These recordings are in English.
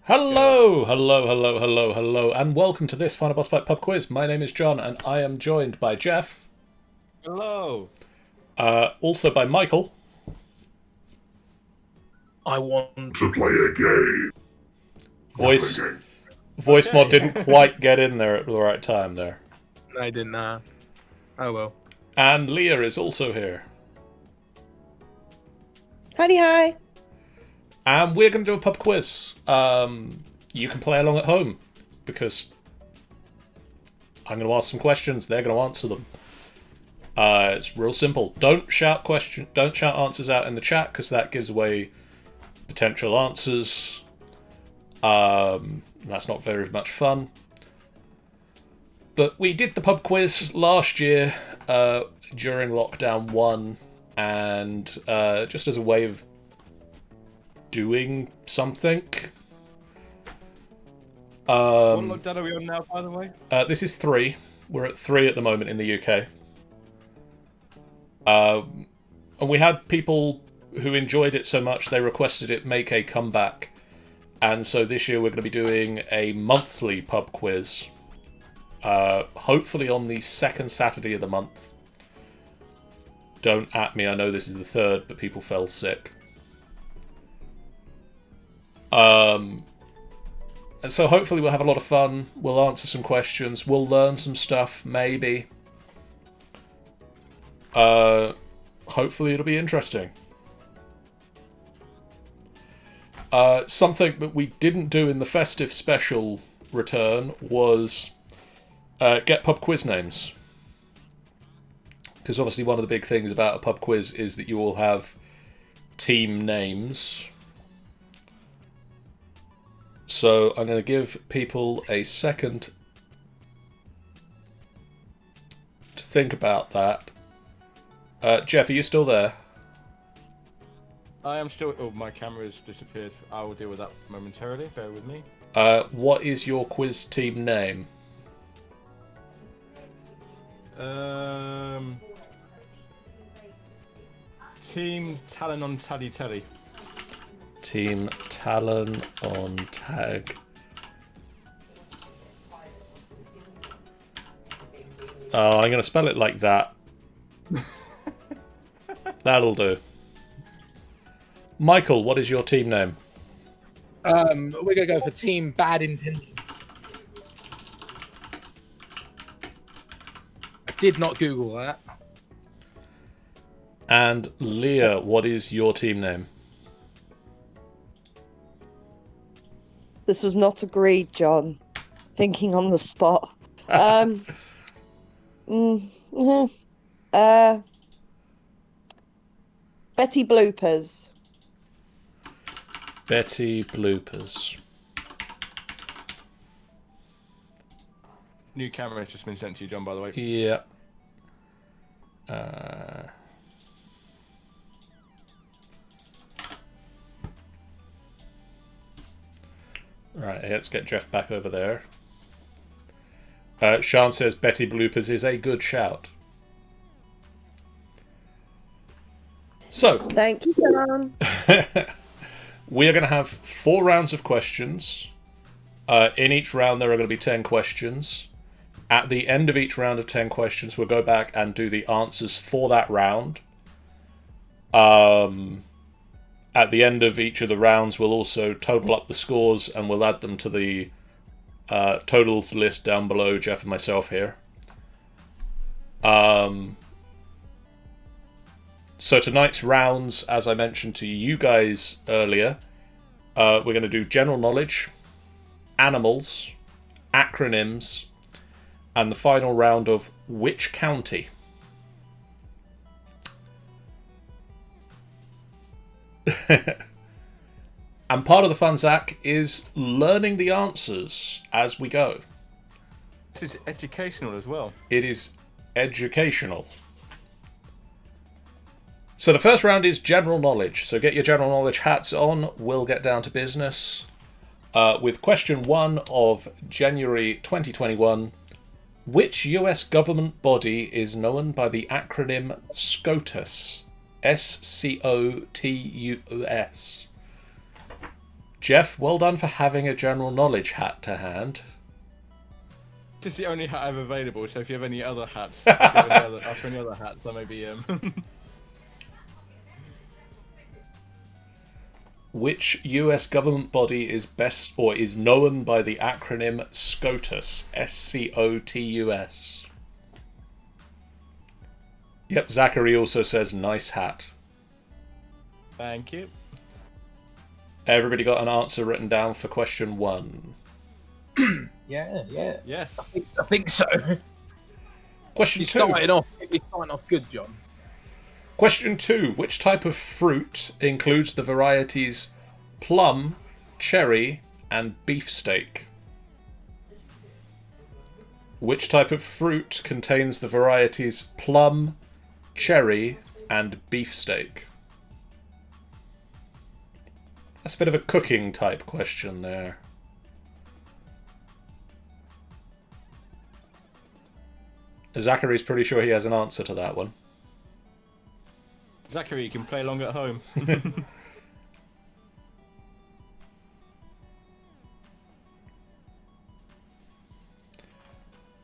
Hello, and welcome to this Final Boss Fight pub quiz. My name is John, and I am joined by Jeff. Hello. Also by Michael. I want to play a game. Voice mod didn't quite get in there at the right time there. I didn't. Oh well. And Leah is also here. Howdy, hi. And we're going to do a pub quiz. You can play along at home, because I'm going to ask some questions. They're going to answer them. It's real simple. Don't shout answers out in the chat, because that gives away potential answers. That's not very much fun. But we did the pub quiz last year during Lockdown 1, and just as a way of doing something. What lockdown are we on now, by the way? This is 3. We're at 3 at the moment in the UK. And we had people who enjoyed it so much they requested it make a comeback. And so this year we're going to be doing a monthly pub quiz. Hopefully on the second Saturday of the month. Don't at me, I know this is the third, but people fell sick. And so hopefully we'll have a lot of fun. We'll answer some questions. We'll learn some stuff, maybe. Hopefully it'll be interesting. Something that we didn't do in the festive special return was get pub quiz names. Because obviously one of the big things about a pub quiz is that you all have team names. So I'm going to give people a second to think about that. Jeff, are you still there? I am still... Oh, my camera has disappeared. I will deal with that momentarily. Bear with me. What is your quiz team name? Team Talon on Tally Telly. Team Talon on Tag. Oh, I'm going to spell it like that. That'll do. Michael, what is your team name? We're gonna go for Team Bad Intention. I did not Google that. And Leah, what is your team name? This was not agreed, John. Thinking on the spot. Betty Bloopers. Betty Bloopers. New camera has just been sent to you, John, by the way. Yeah. Right, let's get Jeff back over there. Sean says Betty Bloopers is a good shout. So, Thank you, John. we are going to have 4 rounds of questions. In each round there are going to be 10 questions. At the end of each round of 10 questions, we'll go back and do the answers for that round. At the end of each of the rounds, we'll also total up the scores and we'll add them to the totals list down below, Jeff and myself here. So tonight's rounds, as I mentioned to you guys earlier, we're going to do general knowledge, animals, acronyms, and the final round of which county. And part of the fun, Zach, is learning the answers as we go. This is educational as well. It is educational. So the first round is general knowledge. So get your general knowledge hats on. We'll get down to business. With question 1 of January 2021. Which US government body is known by the acronym Scotus? Scotus. Jeff, well done for having a general knowledge hat to hand. This is the only hat I have available, so if you have any other hats, ask for any other hats, then maybe Which US government body is is known by the acronym Scotus? SCOTUS. Yep, Zachary also says nice hat. Thank you. Everybody got an answer written down for question 1? Yeah. Yes. I think so. Question You're 2. starting off good, John. Question 2. Which type of fruit includes the varieties plum, cherry, and beefsteak? Which type of fruit contains the varieties plum, cherry, and beefsteak? That's a bit of a cooking type question there. Zachary's pretty sure he has an answer to that one. Zachary, you can play along at home.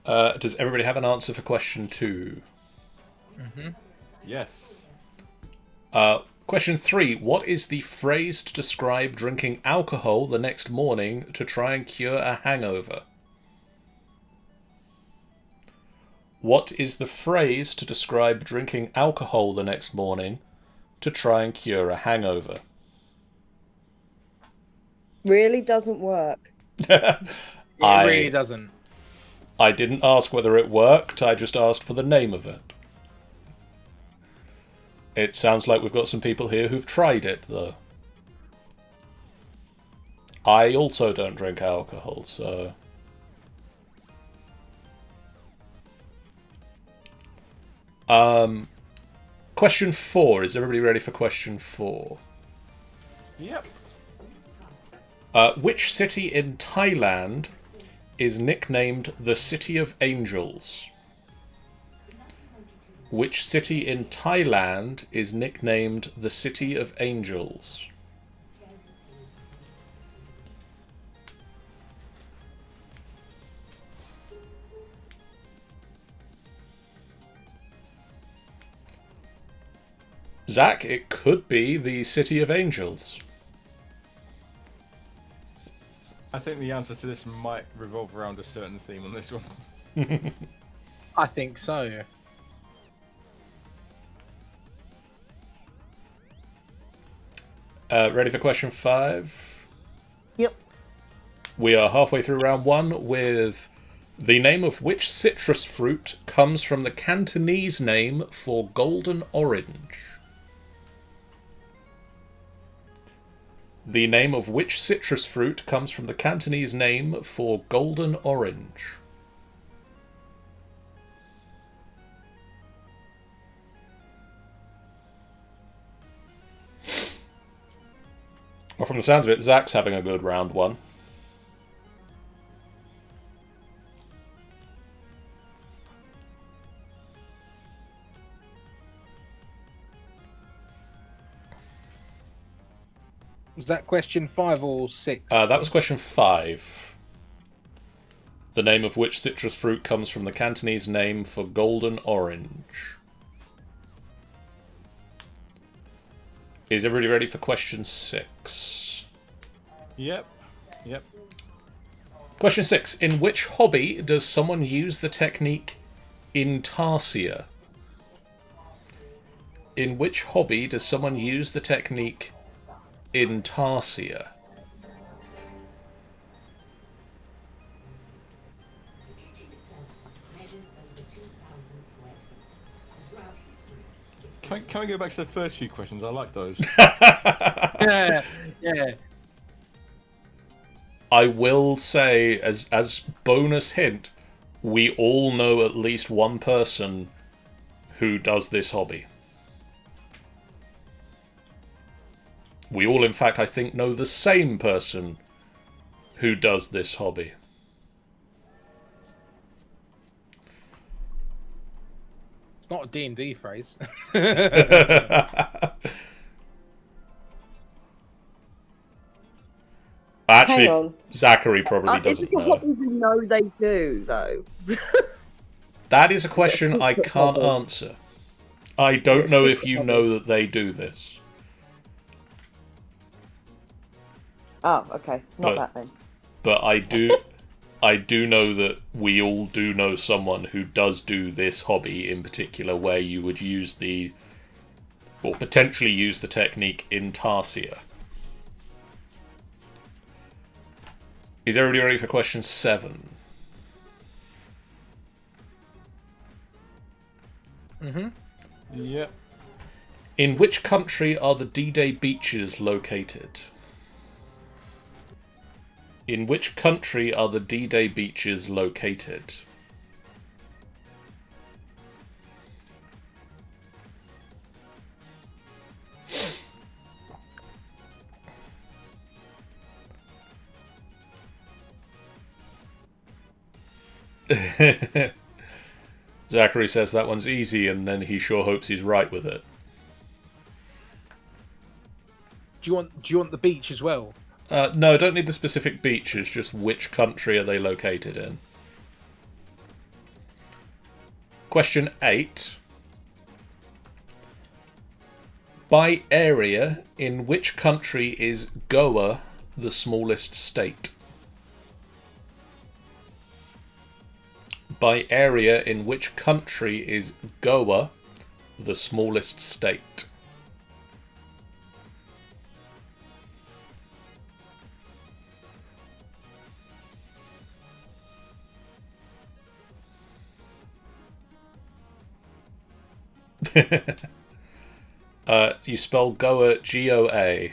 Does everybody have an answer for question 2? Yes. Question 3. What is the phrase to describe drinking alcohol the next morning to try and cure a hangover? What is the phrase to describe drinking alcohol the next morning to try and cure a hangover? Really doesn't work. It really doesn't. I didn't ask whether it worked, I just asked for the name of it. It sounds like we've got some people here who've tried it, though. I also don't drink alcohol, so... Question 4. Is everybody ready for question 4? Yep. Which city in Thailand is nicknamed the City of Angels? Which city in Thailand is nicknamed the City of Angels? Zach, it could be the City of Angels. I think the answer to this might revolve around a certain theme on this one. I think so. Ready for question 5? Yep. We are halfway through round 1 with the name of which citrus fruit comes from the Cantonese name for golden orange. The name of which citrus fruit comes from the Cantonese name for golden orange? Well, from the sounds of it, Zach's having a good round 1. Was that question 5 or 6? That was question 5. The name of which citrus fruit comes from the Cantonese name for golden orange? Is everybody ready for question 6? Yep. Question 6. In which hobby does someone use the technique intarsia? In which hobby does someone use the technique intarsia? Can we go back to the first few questions? I like those. Yeah. I will say, as bonus hint, we all know at least one person who does this hobby. We all, in fact, I think, know the same person who does this hobby. It's not a D&D phrase. Actually, Hang on. Zachary probably Is doesn't it a know. hobby we know they do, though? That is a question I secret can't hobby? answer. I don't Is it a know if secret you hobby? know that they do this. Oh, okay. Not But- that then. But I do know that we all do know someone who does do this hobby in particular, where you would use or potentially use the technique Intarsia. Is everybody ready for question 7? Yep. In which country are the D-Day beaches located? In which country are the D-Day beaches located? Zachary says that one's easy, and then he sure hopes he's right with it. Do you want the beach as well? No, don't need the specific beaches, just which country are they located in. Question 8. By area, in which country is Goa the smallest state? By area, in which country is Goa the smallest state? You spell Goa G-O-A,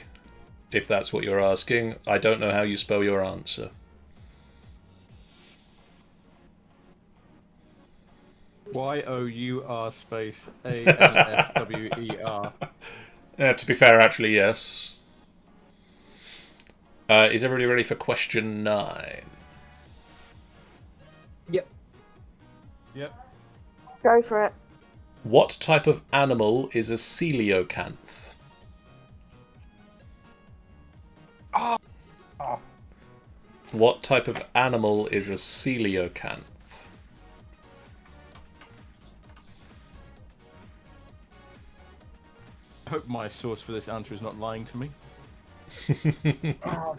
if that's what you're asking. I don't know how you spell your answer. Y-O-U-R space A-N-S-W-E-R. To be fair, actually, yes. Is everybody ready for question 9? Yep. Yep. Go for it. What type of animal is a celiocanth? What type of animal is a celiocanth? I hope my source for this answer is not lying to me. Oh,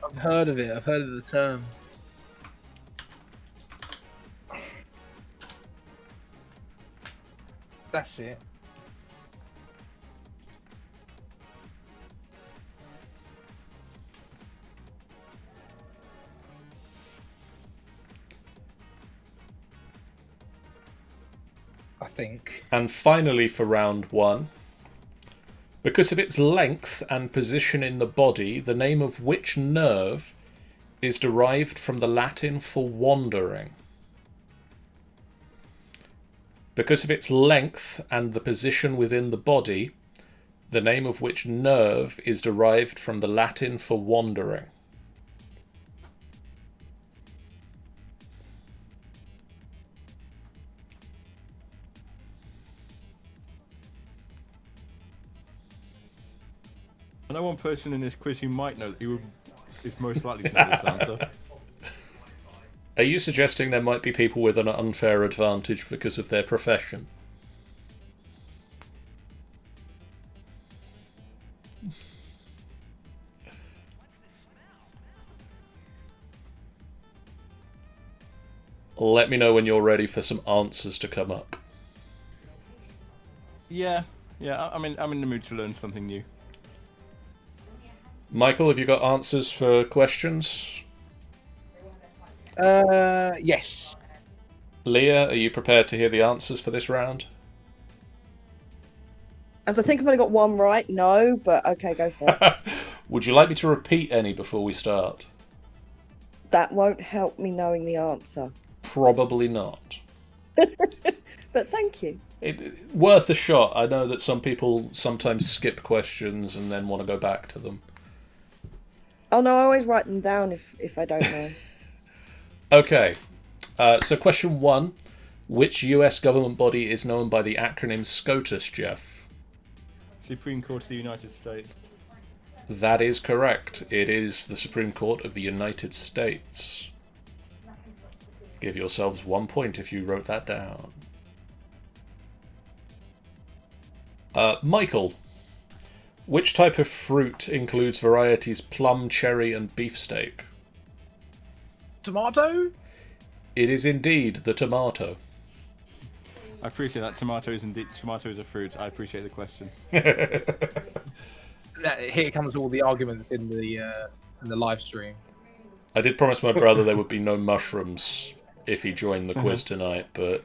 I've heard of it. I've heard of the term. That's it. I think. And finally, for round 1, because of its length and position in the body, the name of which nerve is derived from the Latin for wandering? Because of its length and the position within the body, the name of which nerve is derived from the Latin for wandering? I know one person in this quiz who might know, who is most likely to know this answer. Are you suggesting there might be people with an unfair advantage because of their profession? Let me know when you're ready for some answers to come up. Yeah, I'm in the mood to learn something new. Michael, have you got answers for questions? Yes. Leah, are you prepared to hear the answers for this round? As I think I've only got one right, no, but okay, go for it. Would you like me to repeat any before we start? That won't help me knowing the answer. Probably not. But thank you. Worth a shot. I know that some people sometimes skip questions and then want to go back to them. Oh no, I always write them down if I don't know. Okay, so question 1. Which US government body is known by the acronym Scotus, Jeff? Supreme Court of the United States. That is correct. It is the Supreme Court of the United States. Give yourselves 1 point if you wrote that down. Michael, which type of fruit includes varieties plum, cherry, and beefsteak? Tomato? It is indeed the tomato. I appreciate that. Tomato is a fruit. I appreciate the question. Here comes all the arguments in the live stream. I did promise my brother there would be no mushrooms if he joined the quiz tonight, but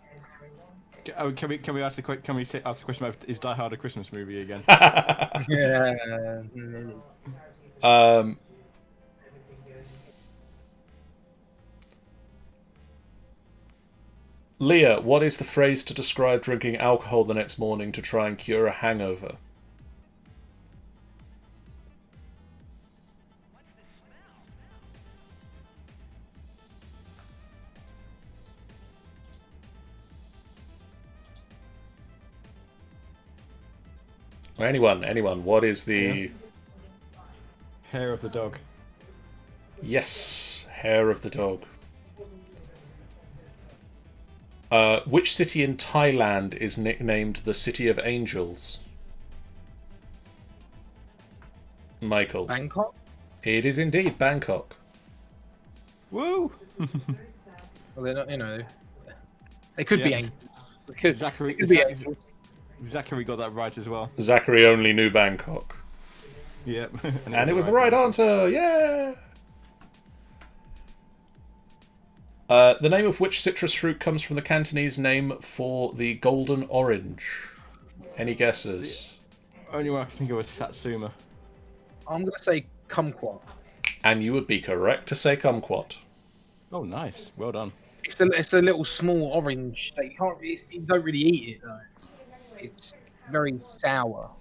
Can we ask the question about is Die Hard a Christmas movie again? Yeah. Leah, what is the phrase to describe drinking alcohol the next morning to try and cure a hangover? Anyone, what is the... Hair of the dog. Yes, hair of the dog. Which city in Thailand is nicknamed the City of Angels? Michael. Bangkok? It is indeed Bangkok. Woo! Well, they're not, they could be angels. Zachary, They could be angels. Zachary got that right as well. Zachary only knew Bangkok. Yep. And it was the right answer! Yeah! The name of which citrus fruit comes from the Cantonese name for the golden orange? Any guesses? Only one I can think of was Satsuma. I'm going to say kumquat. And you would be correct to say kumquat. Oh, nice. Well done. It's a little small orange that you don't really eat it though. It's very sour.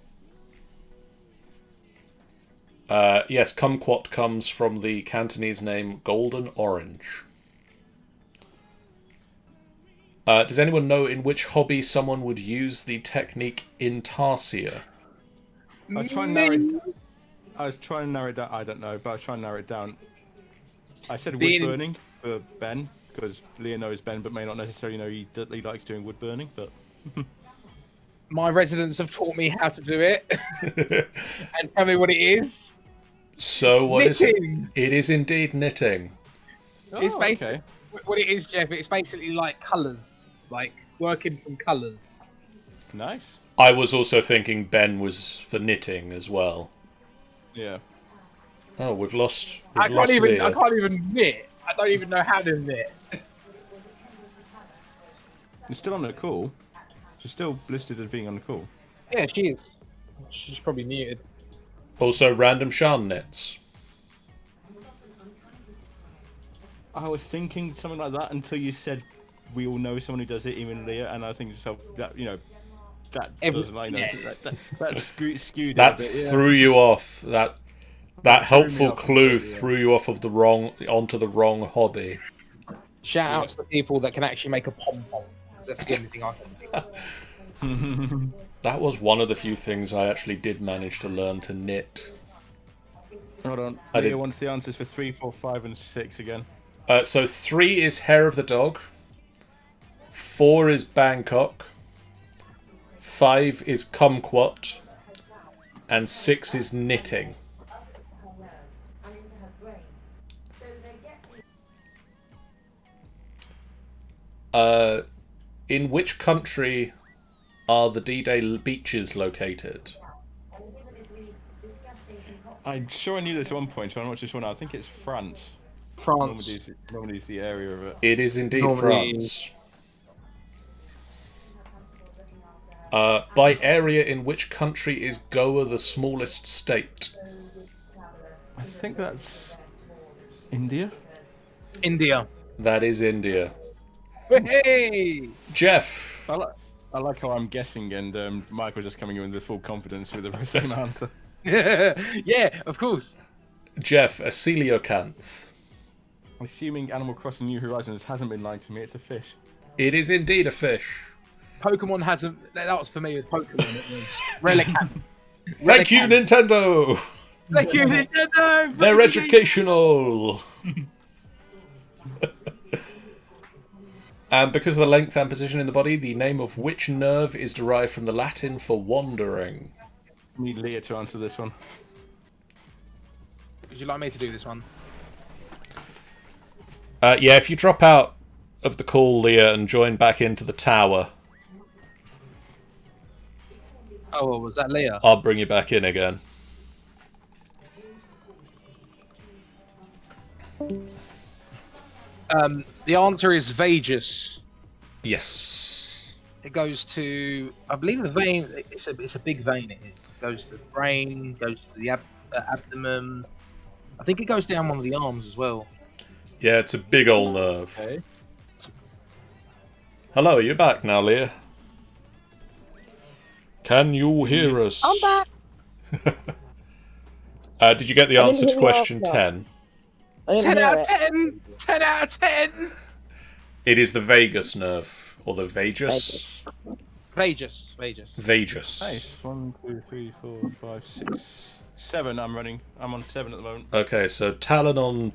Yes, kumquat comes from the Cantonese name golden orange. Does anyone know in which hobby someone would use the technique intarsia? I was trying to narrow it down. I don't know, but I was trying to narrow it down. I said wood burning for Ben, because Leah knows Ben, but may not necessarily know he likes doing wood burning. But My residents have taught me how to do it, and tell me what it is. So what is it? Knitting. It is indeed knitting. It's oh, basically okay. what it is, Jeff. It's basically like colours, like working from colours. Nice. I was also thinking Ben was for knitting as well. Yeah. Oh, we've lost. I can't Leah. even knit. I don't even know how to knit. You're still on the call. She's still listed as being on the call. Yeah, she is. She's probably muted. Also, random Shan knits. I was thinking something like that until you said we all know someone who does it, even Leah, and I think to myself that that doesn't that skewed. That a bit, yeah. threw you off. That helpful off clue a bit, yeah. threw you off of onto the wrong hobby. Shout out to the people that can actually make a pom pom. That's the only thing I can do. That was one of the few things I actually did manage to learn to knit. Hold on. I Leah did. wants the answers for 3, 4, 5, and 6 again. So 3 is hair of the dog. 4 is Bangkok. 5 is kumquat. And 6 is knitting. In which country are the D-Day beaches located? I'm sure I knew this at one point, so I'm not too sure now. I think it's France. France. Normandy's the area of it. It is indeed Normally- France. By area, in which country is Goa the smallest state? I think that's India. India. That is India. Hey! Jeff, I like how I'm guessing, and Michael's just coming in with the full confidence with the same answer. Yeah, of course. Jeff, a Celiocanth. Assuming Animal Crossing New Horizons hasn't been lying to me, it's a fish. It is indeed a fish. Pokemon hasn't. That was for me with Pokemon. It was Relicanth. Thank you, Nintendo! Thank you, Nintendo. They're educational. And because of the length and position in the body, the name of which nerve is derived from the Latin for wandering? I need Leah to answer this one. Would you like me to do this one? Yeah, if you drop out of the call, Leah, and join back into the tower, Oh, well, was that Leah? I'll bring you back in again. The answer is vagus. Yes. It goes to, I believe, the vein. It's a big vein. It goes to the brain, goes to the abdomen. I think it goes down one of the arms as well. Yeah, it's a big old nerve. Okay. Hello, are you back now, Leah? Can you hear us? I'm back. Did you get the I didn't answer to hear the question answer. 10? I didn't 10 hear out of it. 10. 10 out of 10. It is the vagus nerve, or the vagus. Vagus. Vagus. Nice. 1, 2, 3, 4, 5, 6, 7. I'm on 7 at the moment. Okay, so Talon on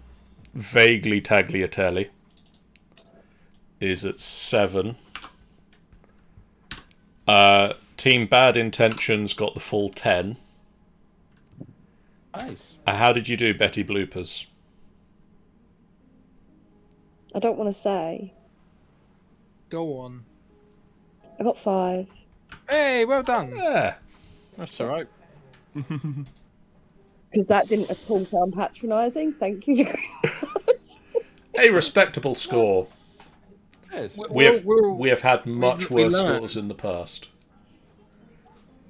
vaguely tagliatelle is at 7. Team Bad Intentions got the full 10. Nice. How did you do, Betty Bloopers? I don't want to say. Go on. I got 5. Hey, well done. Yeah. That's all right. Because that didn't at all sound patronising. Thank you very much. A respectable score. Cheers. We have had much we worse learned. scores in the past.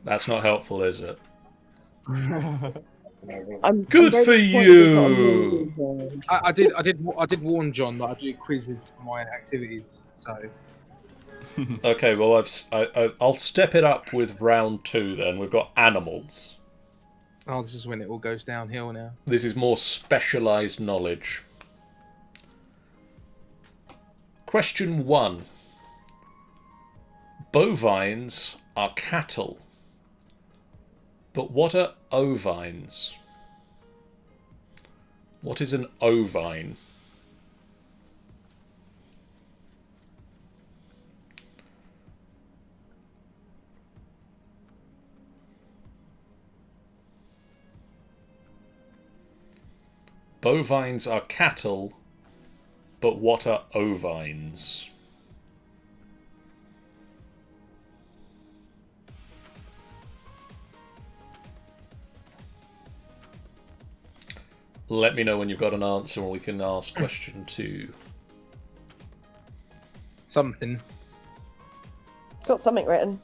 That's not helpful, is it? I'm Good very for disappointed you. we've got a movie. I did warn John that I do quizzes for my activities. So Okay, well I'll step it up with round 2 then. We've got animals. this is when it all goes downhill now. This is more specialised knowledge. Question 1. Bovines are cattle. But what are ovines? What is an ovine? Bovines are cattle, but what are ovines? Let me know when you've got an answer and we can ask question 2. Something. Got something written.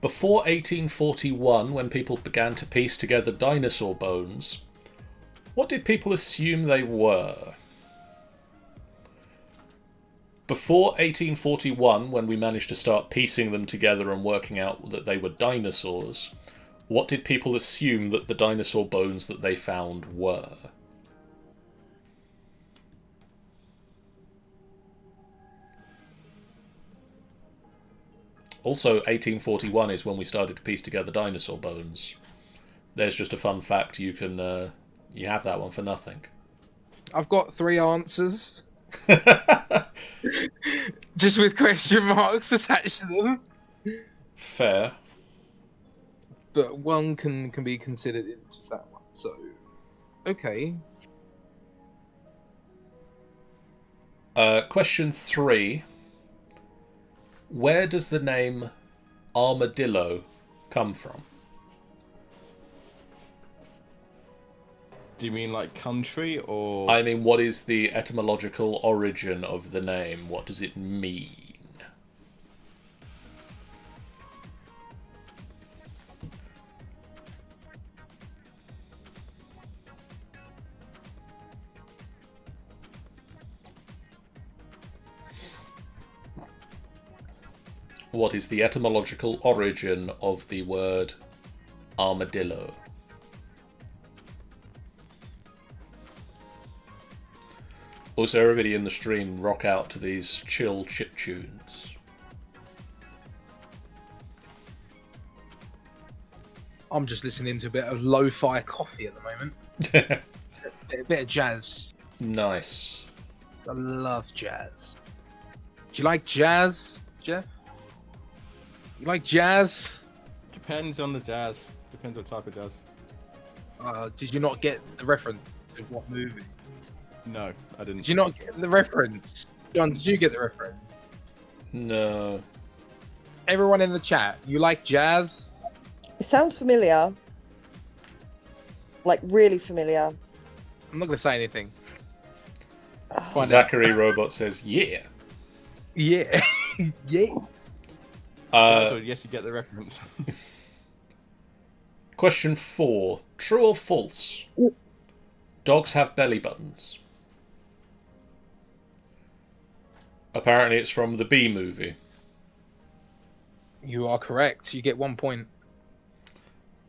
Before 1841, when people began to piece together dinosaur bones, what did people assume they were? Before 1841, when we managed to start piecing them together and working out that they were dinosaurs, what did people assume that the dinosaur bones that they found were? Also, 1841 is when we started to piece together dinosaur bones. There's just a fun fact. You can you have that one for nothing. I've got 3 answers. Just with question marks attached to them. Fair. But one can be considered into that one. So, okay. Question 3. Where does the name Armadillo come from? Do you mean like country or? I mean, what is the etymological origin of the name? What does it mean? What is the etymological origin of the word armadillo? Also, everybody in the stream rock out to these chill chip tunes. I'm just listening to a bit of lo-fi coffee at the moment. A bit of jazz. Nice. I love jazz. Do you like jazz, Jeff? You like jazz? Depends on the jazz. Depends on the type of jazz. Did you not get the reference to what movie? No, I didn't. Did you not get the reference? John, did you get the reference? No. Everyone in the chat, you like jazz? It sounds familiar. Like, really familiar. I'm not going to say anything. Find out. Zachary Robot says, yeah. Yeah. Yeah. So yes, you get the reference. Question 4. True or false? Dogs have belly buttons. Apparently it's from the Bee Movie. You are correct. You get 1 point.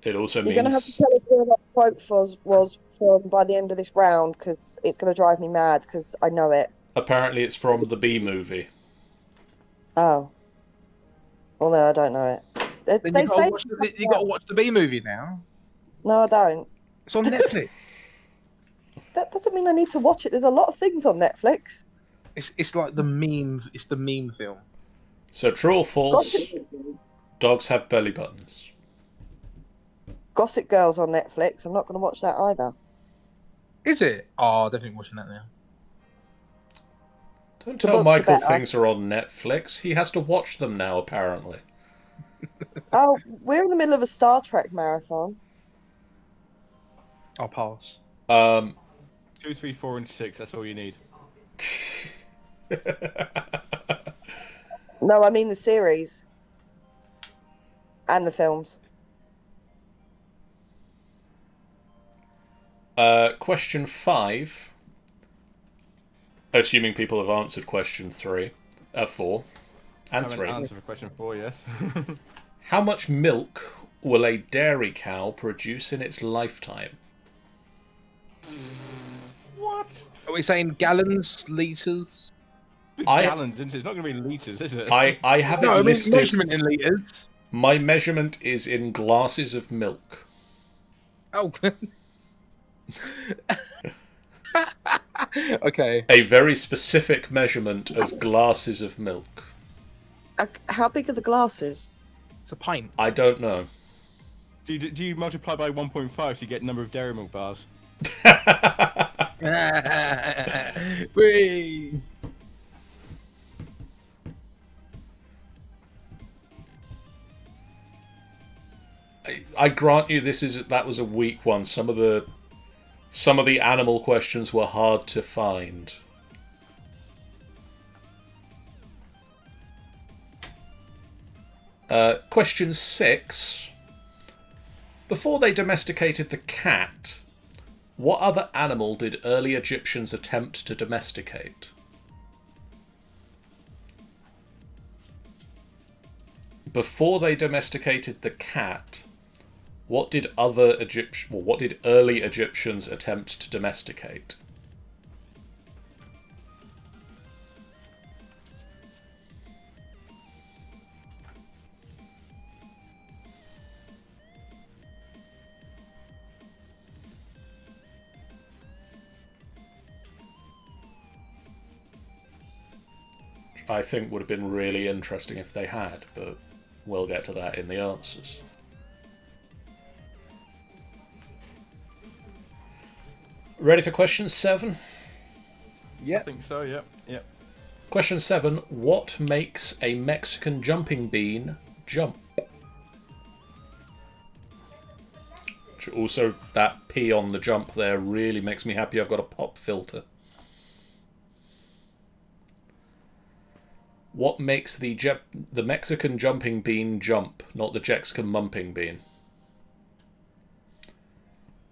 It also You're means... going to have to tell us where that quote was from by the end of this round, because it's going to drive me mad, because I know it. Apparently it's from the Bee Movie. Oh. Well, no, I don't know it. Then They you say... got to watch the Bee Movie now. No, I don't. It's on Netflix. That doesn't mean I need to watch it. There's a lot of things on Netflix. It's like the meme. It's the meme film. So true or false? Dogs have belly buttons. Gossip Girl's on Netflix. I'm not going to watch that either. Is it? Oh, definitely watching that now. Don't The tell books are Michael better. things are on Netflix. He has to watch them now, apparently. Oh, we're in the middle of a Star Trek marathon. I'll pass. 2, 3, 4, and 6. That's all you need. No, I mean the series. And the films. Question 5. Assuming people have answered question 3. 4. And I haven't 3. answered for question 4, yes. How much milk will a dairy cow produce in its lifetime? What? Are we saying gallons, liters? Gallons, isn't it? It's not going to be litres, is it? I have it No, I mean listed. measurement in liters. My measurement is in glasses of milk. Oh. Okay. A very specific measurement of glasses of milk. How big are the glasses? It's a pint. I don't know. Do you multiply by 1.5 so you get number of dairy milk bars? Whee! I grant you that was a weak one. Some of the animal questions were hard to find. Question 6. Before they domesticated the cat, what other animal did early Egyptians attempt to domesticate? Before they domesticated the cat, what did early Egyptians attempt to domesticate? I think would have been really interesting if they had, but we'll get to that in the answers. Ready for question 7? Yeah. I think so, yep. Yep. Question 7. What makes a Mexican jumping bean jump? Also, that P on the jump there really makes me happy I've got a pop filter. What makes the Mexican jumping bean jump, not the Jexican mumping bean?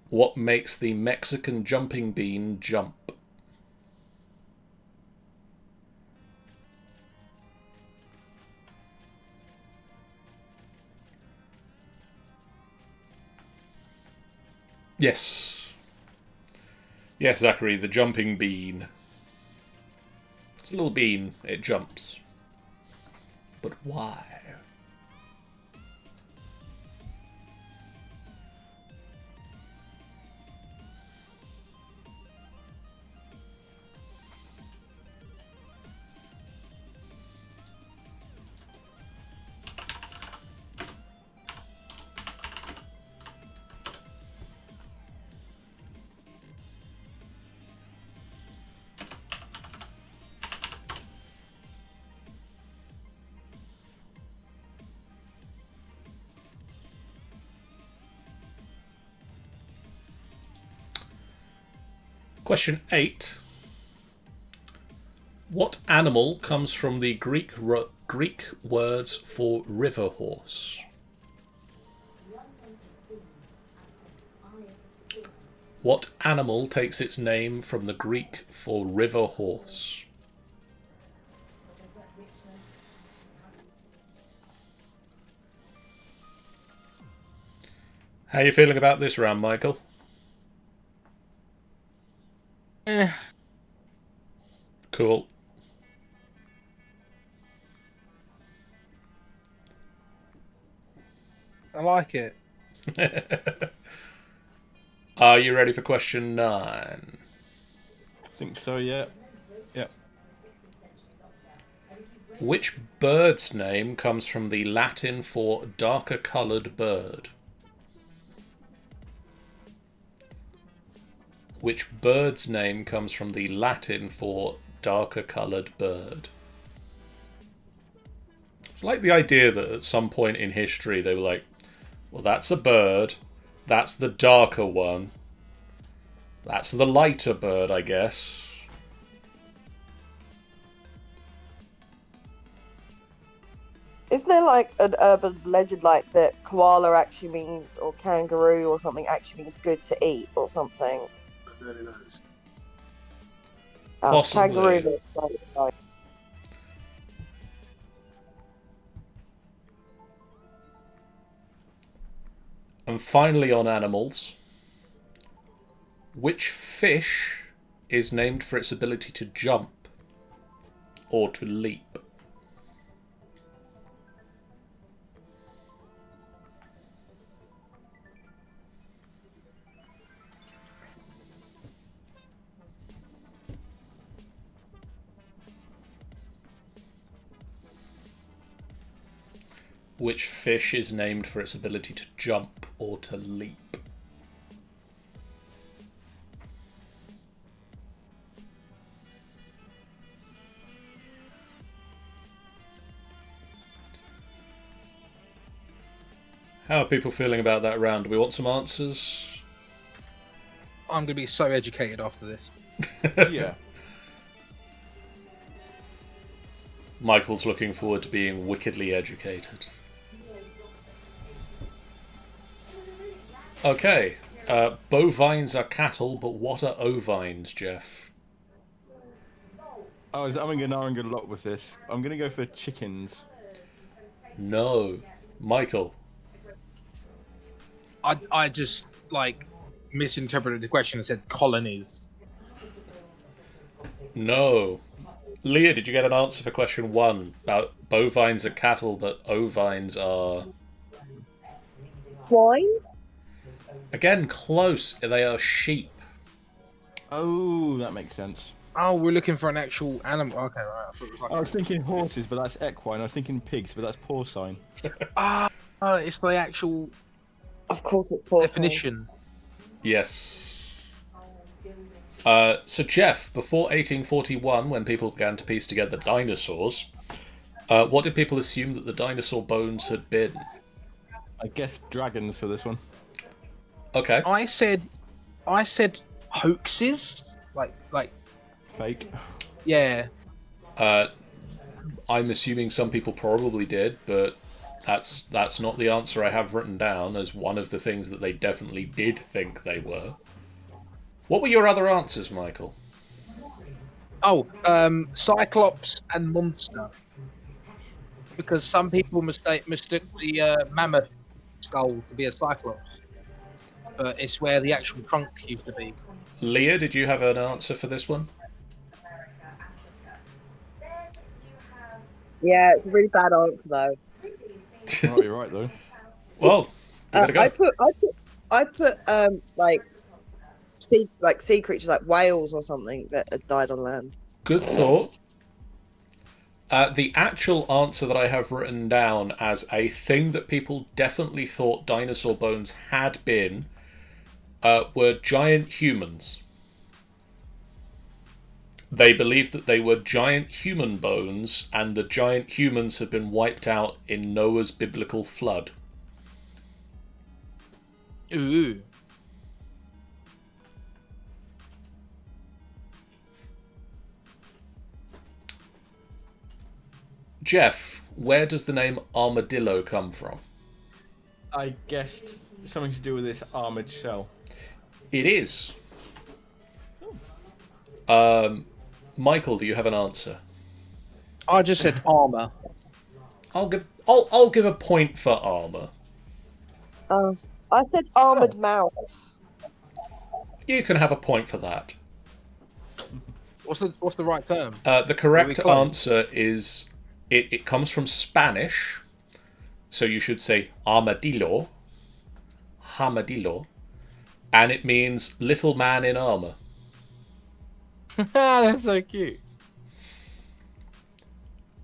What makes the Mexican jumping bean jump? Yes. Yes, Zachary, the jumping bean. It's a little bean, it jumps. But why? Question 8. What animal comes from the Greek words for river horse? What animal takes its name from the Greek for river horse? How are you feeling about this round, Michael? Cool. I like it. Are you ready for question 9? I think so, yeah. Yeah. Which bird's name comes from the Latin for darker coloured bird? Which bird's name comes from the Latin for darker coloured bird? I like the idea that at some point in history they were like, well, that's a bird, that's the darker one, that's the lighter bird, I guess. Isn't there like an urban legend like that koala actually means, or kangaroo or something actually means good to eat or something? Possibly. Kangaroo. And finally on animals, which fish is named for its ability to jump or to leap? Which fish is named for its ability to jump or to leap? How are people feeling about that round? Do we want some answers? I'm going to be so educated after this. Yeah. Michael's looking forward to being wickedly educated. Okay. Bovines are cattle, but what are ovines, Jeff? I was umming and ahhing a lot with this. I'm going to go for chickens. No. Michael. I just, like, misinterpreted the question and said colonies. No. Leah, did you get an answer for question 1? About bovines are cattle, but ovines are... Swine? Again, close. They are sheep. Oh, that makes sense. Oh, we're looking for an actual animal. Okay, right. I thought it was like I was thinking horses, but that's equine. I was thinking pigs, but that's porcine. it's the actual Of course it's porcine. definition. Yes. So, Jeff, before 1841, when people began to piece together dinosaurs, what did people assume that the dinosaur bones had been? I guess dragons for this one. Okay. I said hoaxes. Like Fake. yeah. I'm assuming some people probably did, but that's not the answer I have written down as one of the things that they definitely did think they were. What were your other answers, Michael? Oh, Cyclops and Monster. Because some people mistook the mammoth skull to be a Cyclops, but it's where the actual trunk used to be. Leah, did you have an answer for this one? Yeah, it's a really bad answer though. Might be right though. Well, give it a go. I put like sea creatures like whales or something that had died on land. Good thought. The actual answer that I have written down as a thing that people definitely thought dinosaur bones had been were giant humans. They believed that they were giant human bones, and the giant humans had been wiped out in Noah's biblical flood. Ooh. Jeff, where does the name Armadillo come from? I guessed something to do with this armored shell. It is. Michael, do you have an answer? I just said armor. I'll give a point for armor. I said armored mouse. You can have a point for that. What's the right term? The correct answer is it comes from Spanish, so you should say armadillo, and it means little man in armor. That's so cute.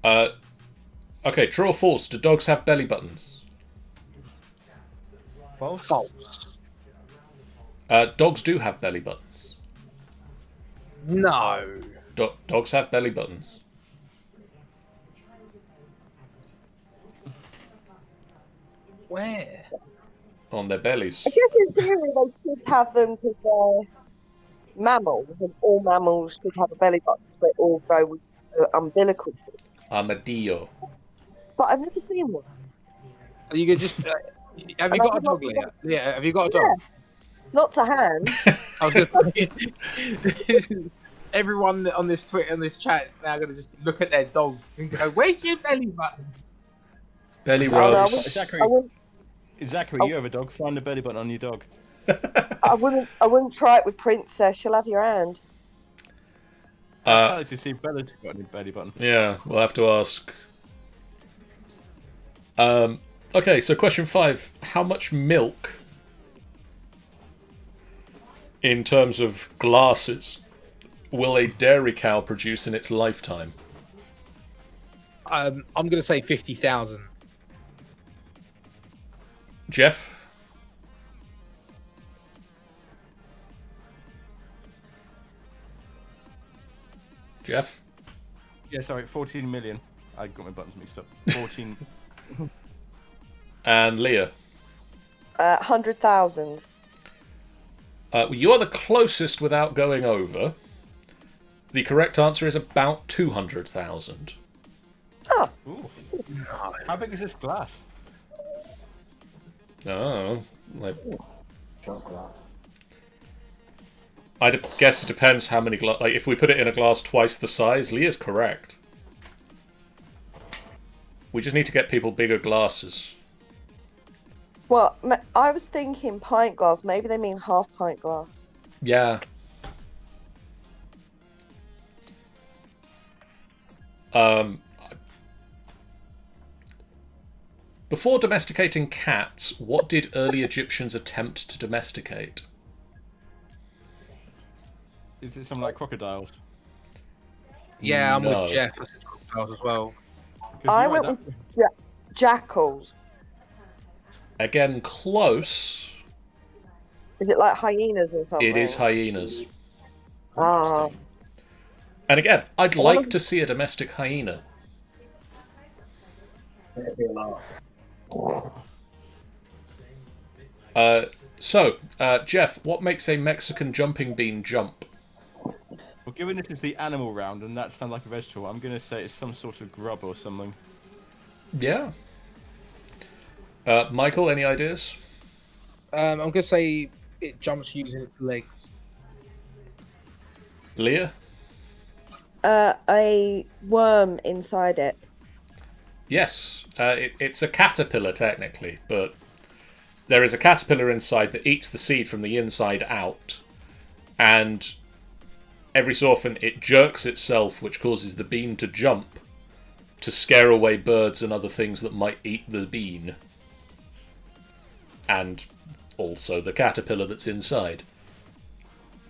Okay, true or false? Do dogs have belly buttons? False. False. Dogs do have belly buttons. No. Dogs have belly buttons. Where? On their bellies. I guess in theory they should have them because they're mammals, and all mammals should have a belly button, so they all go with the umbilical. Armadillo. But I've never seen one. Are you gonna just? Have you got a dog, Leah? Yeah. Have you got a dog? Yeah. Not to hand. I was gonna say. Everyone on this Twitter and this chat is now gonna just look at their dog and go, "Where's your belly button?" Belly Oh, no, rubs. Zachary, Oh. you have a dog. Find a belly button on your dog. I wouldn't try it with Princess. She'll have your hand. I'm trying to see if Bella's got any belly button. Yeah, we'll have to ask. Okay, so question 5. How much milk, in terms of glasses, will a dairy cow produce in its lifetime? I'm gonna say 50,000. Jeff? Jeff? Yeah, sorry, 14 million. I got my buttons mixed up. 14. And Leah? 100,000. You are the closest without going over. The correct answer is about 200,000. Oh, Ooh. How big is this glass? Oh, like... guess it depends how many glass... Like, if we put it in a glass twice the size, Leah's correct. We just need to get people bigger glasses. well, I was thinking pint glass. Maybe they mean half pint glass. Yeah. Before domesticating cats, what did early Egyptians attempt to domesticate? Is it something like crocodiles? Yeah, I'm No. with Jeff. I said crocodiles as well. 'Cause I you like went that- with jackals. Again, close. Is it like hyenas or something? It is hyenas. Ah, And again, I'd like to see a domestic hyena. Jeff, what makes a Mexican jumping bean jump? Well, given this is the animal round and that sounds like a vegetable, I'm going to say it's some sort of grub or something. Yeah. Michael, any ideas? I'm gonna say it jumps using its legs. Leah? a worm inside it. Yes. It's a caterpillar, technically, but there is a caterpillar inside that eats the seed from the inside out, and every so often it jerks itself, which causes the bean to jump to scare away birds and other things that might eat the bean. And also the caterpillar that's inside.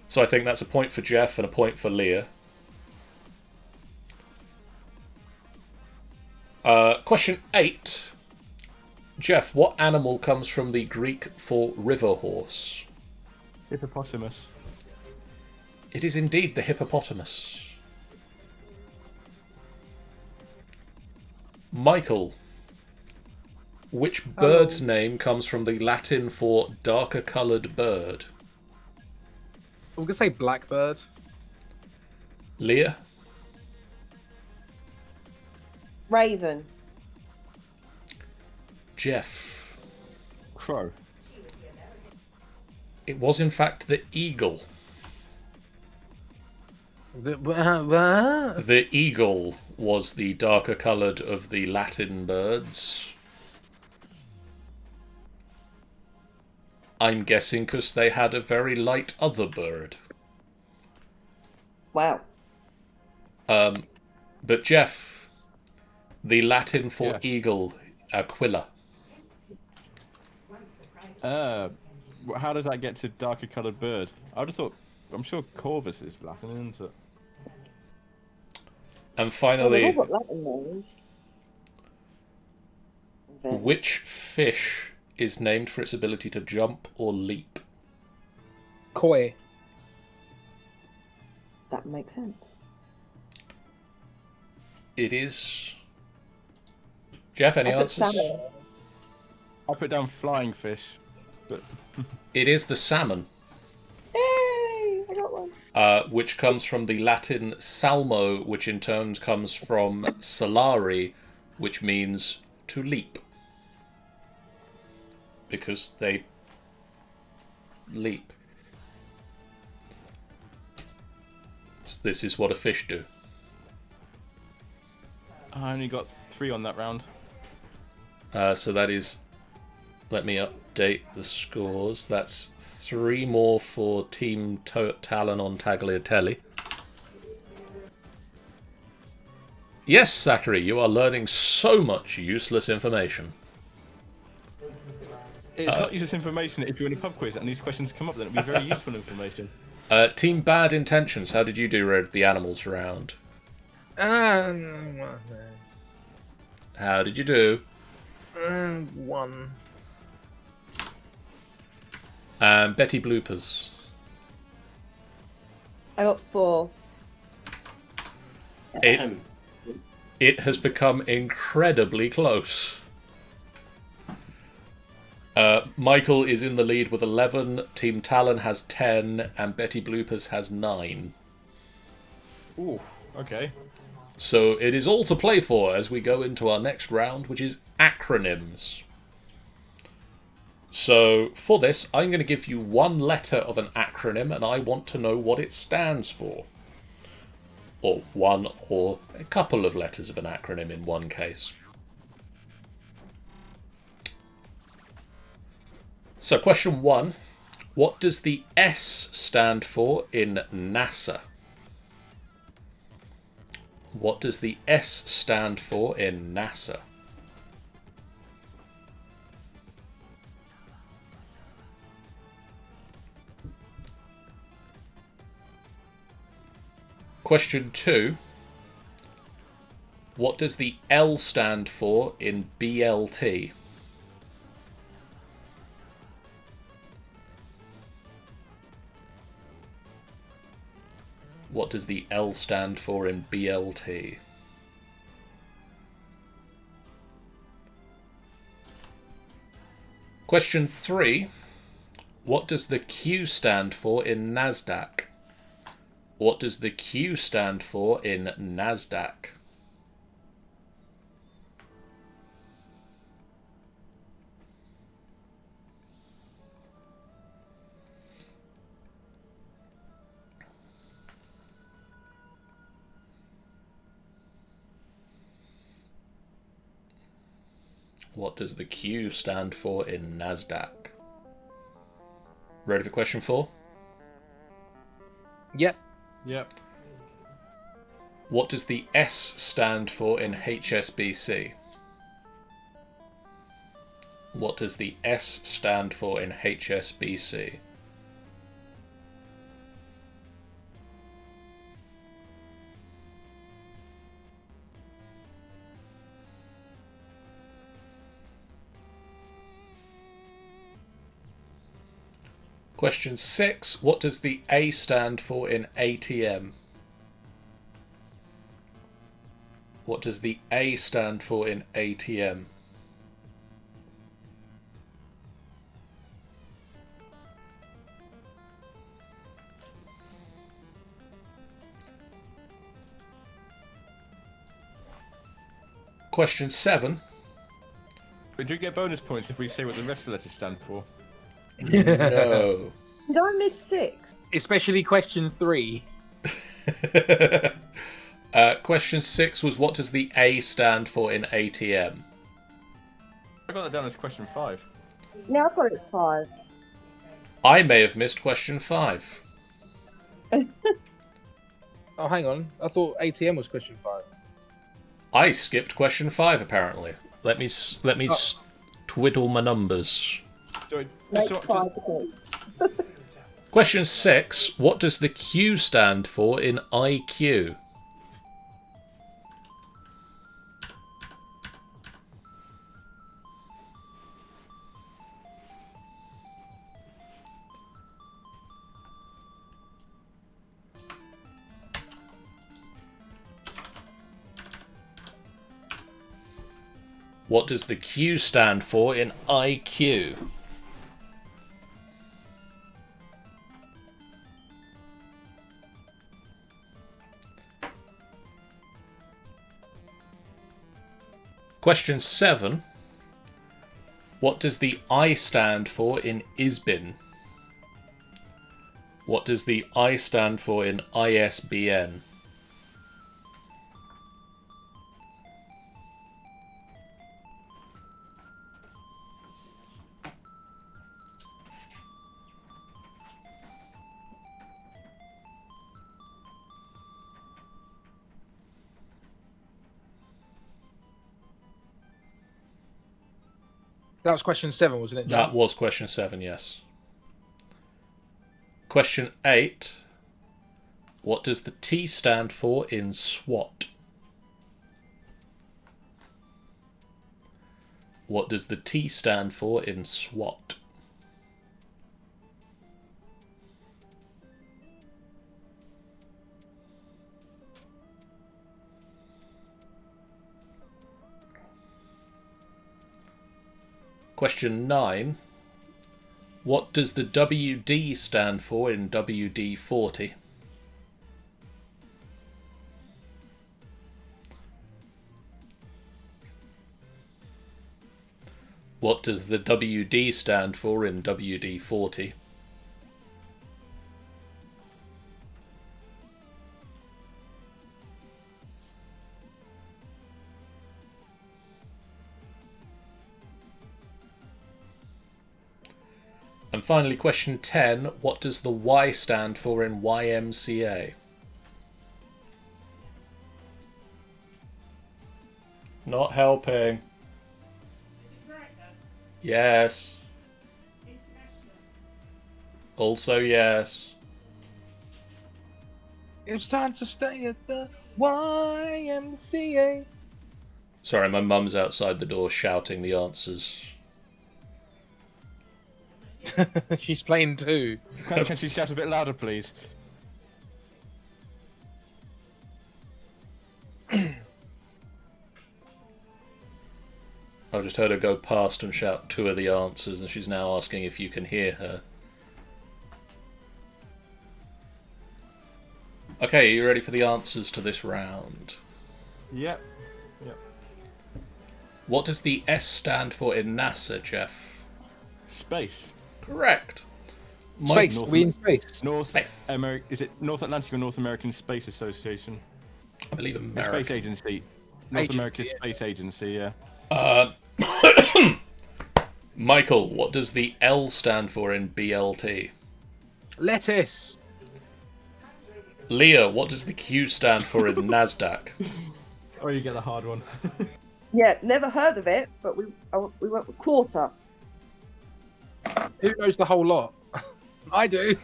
So I think that's a point for Jeff and a point for Leah. Question 8. Jeff, what animal comes from the Greek for river horse? Hippopotamus. It is indeed the hippopotamus. Michael, which bird's name comes from the Latin for darker coloured bird? I'm gonna say blackbird. Leah? Raven. Jeff. Crow. It was in fact the eagle. The eagle was the darker coloured of the Latin birds. I'm guessing because they had a very light other bird. Wow. But Jeff, the Latin for Yes. eagle, aquila. How does that get to darker coloured bird? I would have thought. I'm sure Corvus is Latin, isn't it? And Well, finally, they've all got Latin names. which fish is named for its ability to jump or leap? Koi. That makes sense. It is. Jeff, any I put answers? salmon. I put down flying fish, but It is the salmon, Yay! I got one. which comes from the Latin salmo, which in turn comes from salari, which means to leap. Because they leap. So this is what a fish do. I only got 3 on that round. So that is. Let me update the scores. That's 3 more for Team Talon on Tagliatelle. Yes, Zachary, you are learning so much useless information. It's not useless information if you're in a pub quiz and these questions come up, then it'd be very useful information. Team Bad Intentions, how did you do with the animals round? How did you do? 1. And Betty Bloopers. I got 4. It has become incredibly close. Michael is in the lead with 11, Team Talon has 10, and Betty Bloopers has 9. Ooh, okay. So it is all to play for as we go into our next round, which is Acronyms. So for this, I'm going to give you one letter of an acronym, and I want to know what it stands for. Or one or a couple of letters of an acronym in one case. So question 1. What does the S stand for in NASA? What does the S stand for in NASA? Question 2. What does the L stand for in BLT? What does the L stand for in BLT? Question 3. What does the Q stand for in NASDAQ? What does the Q stand for in NASDAQ? What does the Q stand for in NASDAQ? Ready for question 4? Yep. Yep. What does the S stand for in HSBC? What does the S stand for in HSBC? Question 6. What does the A stand for in ATM? What does the A stand for in ATM? question 7. But do you get bonus points if we say what the rest of the letters stand for? No. Did I miss 6? Especially question 3. Question 6 was, what does the A stand for in ATM? I got that down as question 5. Yeah, I thought it's 5. I may have missed question 5. Oh, hang on. I thought ATM was question 5. I skipped question 5 apparently. Let me twiddle my numbers. Make 5 points. Question 6. What does the Q stand for in IQ? What does the Q stand for in IQ? Question 7. What does the I stand for in ISBN? What does the I stand for in ISBN? That was question 7, wasn't it, John? That was question 7, yes. Question 8. What does the T stand for in SWAT? What does the T stand for in SWAT? Question 9. What does the WD stand for in WD-40? What does the WD stand for in WD-40? And finally, question 10. What does the Y stand for in YMCA? Not helping. Yes. Also yes. It's time to stay at the YMCA. Sorry, my mum's outside the door shouting the answers. She's playing too. Can she shout a bit louder, please? I just heard her go past and shout 2 of the answers, and she's now asking if you can hear her. Okay, are you ready for the answers to this round? Yep. Yep. What does the S stand for in NASA, Jeff? Space. Correct. Space. Are we in space? North America. Is it North Atlantic or North American Space Association? I believe The American. Space Agency. North American Space Agency, yeah. Michael, what does the L stand for in BLT? Lettuce. Leah, what does the Q stand for in NASDAQ? Oh, you get the hard one. Yeah, never heard of it, but we went with quarter. Who knows the whole lot? I do.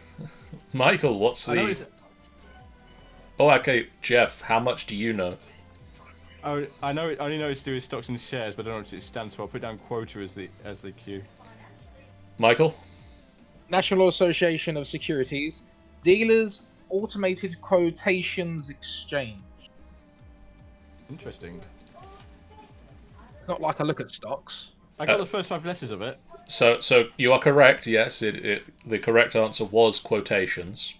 Michael, what's the... Oh, okay, Jeff, how much do you know? I know it. I only know it's to do with stocks and shares, but I don't know what it stands for. I'll put down quota as the Q. Michael? National Association of Securities Dealers Automated Quotations Exchange. Interesting. It's not like I look at stocks. I got the first 5 letters of it. So you are correct, yes. The correct answer was quotations.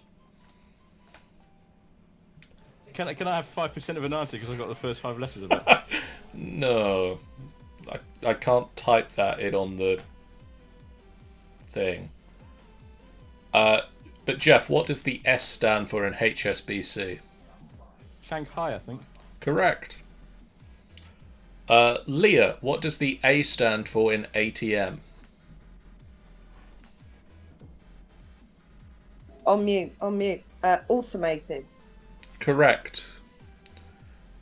Can I have 5% of an answer because I got the first 5 letters of it? No. I can't type that in on the thing. But Jeff, what does the S stand for in HSBC? Shanghai, I think. Correct. Leah, what does the A stand for in ATM? On mute. Automated. Correct.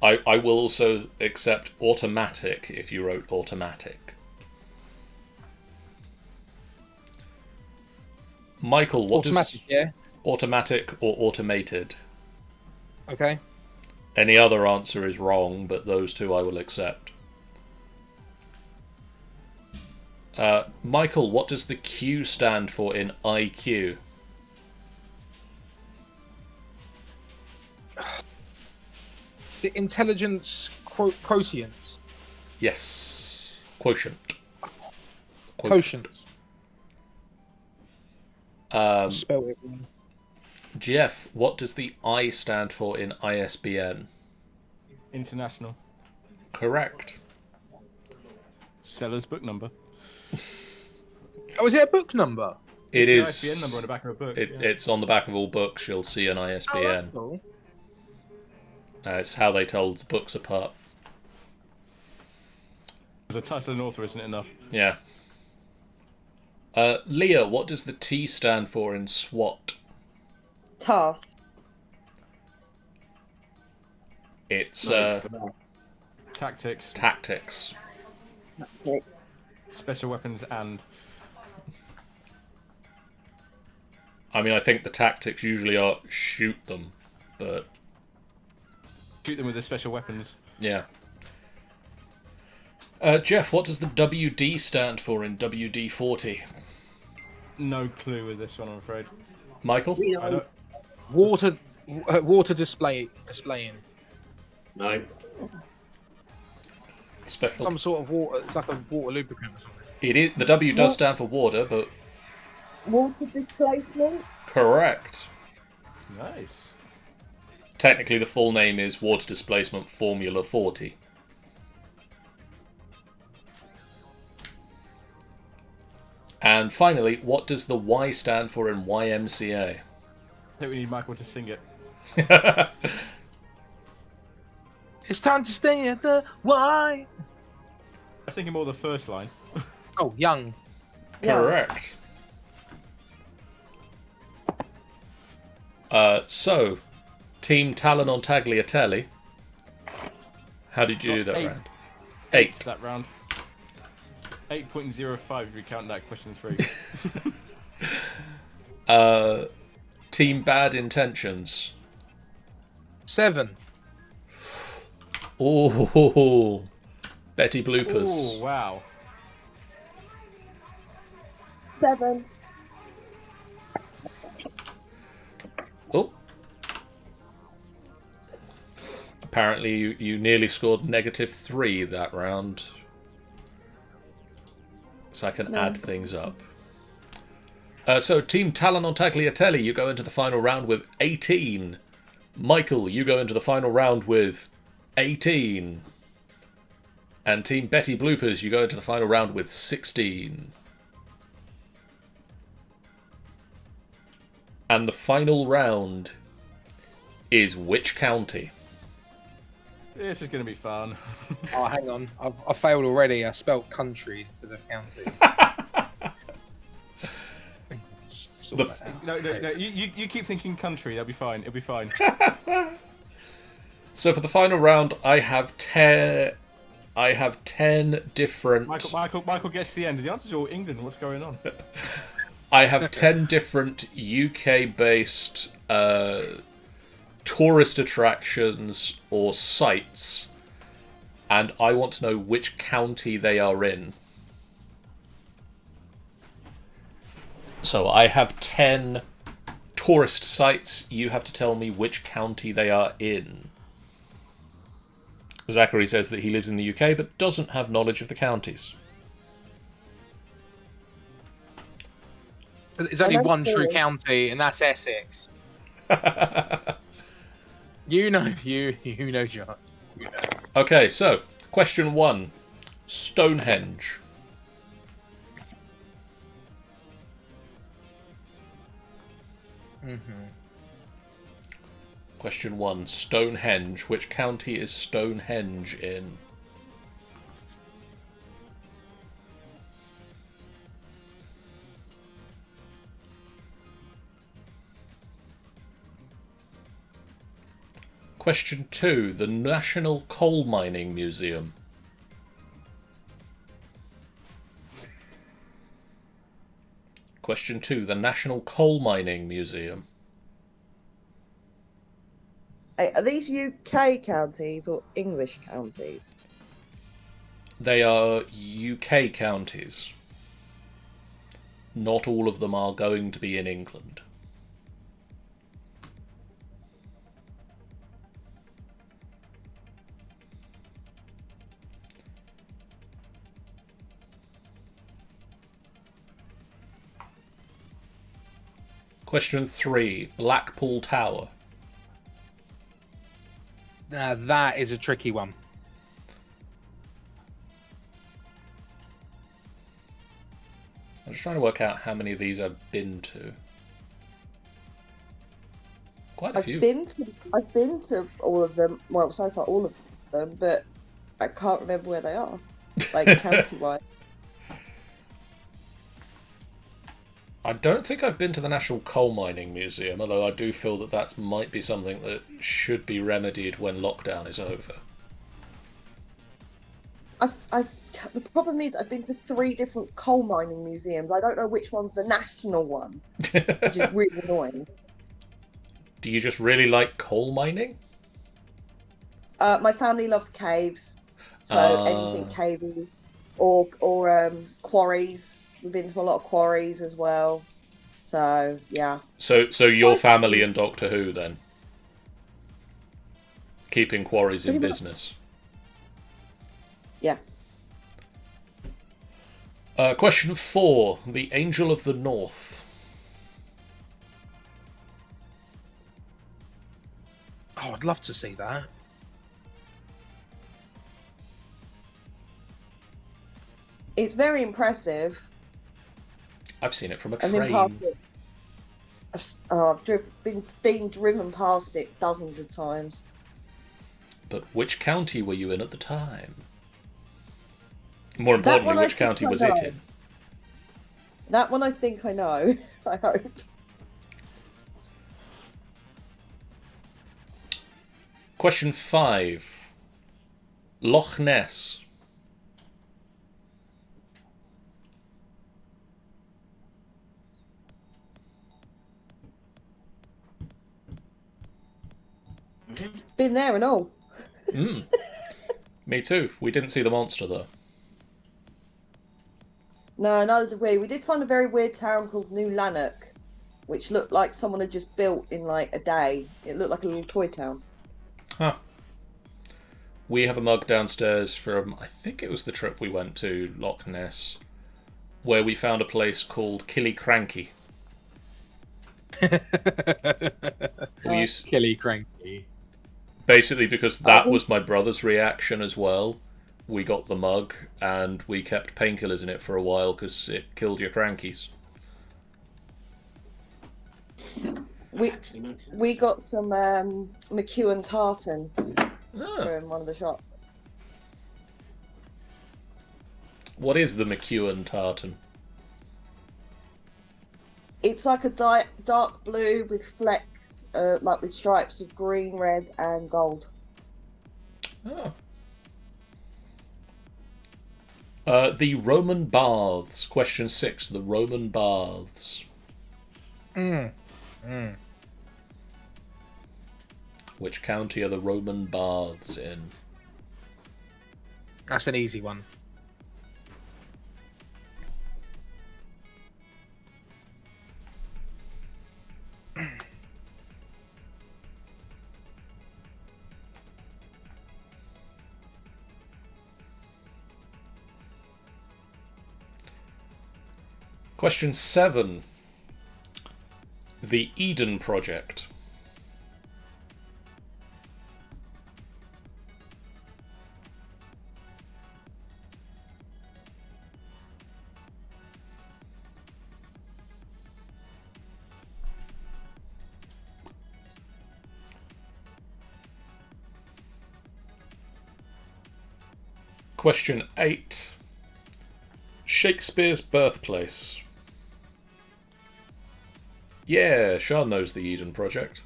I will also accept automatic if you wrote automatic. Michael, what Automatic, yeah. automatic or automated? Okay. Any other answer is wrong, but those two I will accept. Michael, what does the Q stand for in IQ? Is it intelligence quotient? Yes. Quotient. Quotient. Spell it wrong. Jeff, what does the I stand for in ISBN? International. Correct. Seller's book number. Oh, is it a book number? It is. It's the ISBN number on the back of a book. It's on the back of all books. You'll see an Oh, ISBN. that's cool. It's how they tell the books apart. The title and author isn't enough. Yeah. Leah, what does the T stand for in SWAT? Task. It's Tactics, tactics. Tactic. special weapons, and I mean, I think the tactics usually are shoot them, but shoot them with the special weapons. yeah. Jeff, what does the WD stand for in WD-40? No clue with this one, I'm afraid. Michael? I don't... Water displaying. No. Special. Some sort of water. It's like a water lubricant or something. It is. The W does stand for water, but Water displacement. correct. Nice. Technically, the full name is Water Displacement Formula 40. And finally, what does the Y stand for in YMCA? I think we need Michael to sing it. It's time to stay at the Y. I was thinking more the first line. Oh, young. Yeah. Correct. So, Team Talon on Tagliatelle. How did you do that Eight. round? It's 8. that round. 8.05 if you count that question 3. Team Bad Intentions. 7. Oh, Betty Bloopers. Oh, wow. 7. Oh. Apparently you nearly scored -3 that round. So I can add things up. So Team Talon on Tagliatelle, you go into the final round with 18. Michael, you go into the final round with 18. And Team Betty Bloopers, you go into the final round with 16. And the final round is which county? This is going to be fun. Oh, hang on. I failed already. I spelled country instead of county. Sort The that out. No, you keep thinking country, that'll be fine. It'll be fine. So for the final round, I have 10 different. Michael gets to the end. The answer's all England. What's going on? I have 10 different UK-based tourist attractions or sites, and I want to know which county they are in. So I have 10 tourist sites. You have to tell me which county they are in. Zachary says that he lives in the UK but doesn't have knowledge of the counties. There's only one true county, and that's Essex. You know, John. Okay, so Question 1. Stonehenge. Question 1. Stonehenge. Which county is Stonehenge in? Question 2. The National Coal Mining Museum. Question 2. The National Coal Mining Museum. Hey, are these UK counties or English counties? They are UK counties. Not all of them are going to be in England. Question 3. Blackpool Tower. That is a tricky one. I'm just trying to work out how many of these I've been to. Quite a few. I've been to all of them. Well, so far all of them, but I can't remember where they are, like county-wise. I don't think I've been to the National Coal Mining Museum, although I do feel that that might be something that should be remedied when lockdown is over. The problem is I've been to 3 different coal mining museums. I don't know which one's the national one, which is really annoying. Do you just really like coal mining? My family loves caves, so anything cavey, or quarries. We've been to a lot of quarries as well. So yeah. So your family and Doctor Who then? Keeping quarries in business. Yeah. Question 4. The Angel of the North. Oh, I'd love to see that. It's very impressive. I've seen it from a I've train. been past it. I've been driven past it dozens of times. But which county were you in at the time? More importantly, which county was it in? That one I think I know. I hope. Question 5. Loch Ness. Been there and all. Me too. We didn't see the monster though. No, neither did we. We did find a very weird town called New Lanark, which looked like someone had just built in like a day. It looked like a little toy town. Huh. We have a mug downstairs from, I think it was the trip we went to, Loch Ness, where we found a place called Killycranky. Killycranky. Basically because that was my brother's reaction as well. We got the mug and we kept painkillers in it for a while because it killed your crankies. We got some McEwen tartan from one of the shops. What is the McEwen tartan? It's like a dark blue with flecks, like with stripes of green, red, and gold. Oh. The Roman Baths. Question 6. The Roman Baths. Which county are the Roman Baths in? That's an easy one. Question 7. The Eden Project. Question 8. Shakespeare's birthplace. Yeah, Sean knows the Eden Project.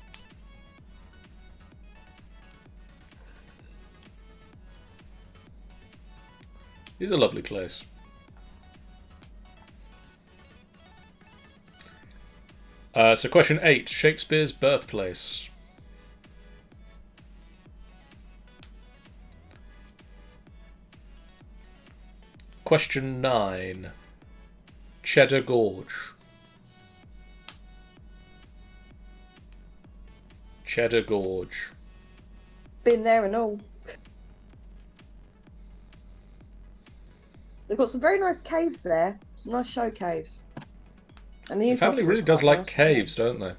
It's a lovely place. So question 8, Shakespeare's birthplace. Question 9, Cheddar Gorge. Cheddar Gorge. Been there and all. They've got some very nice caves there. Some nice show caves. And the family really does like caves, don't they?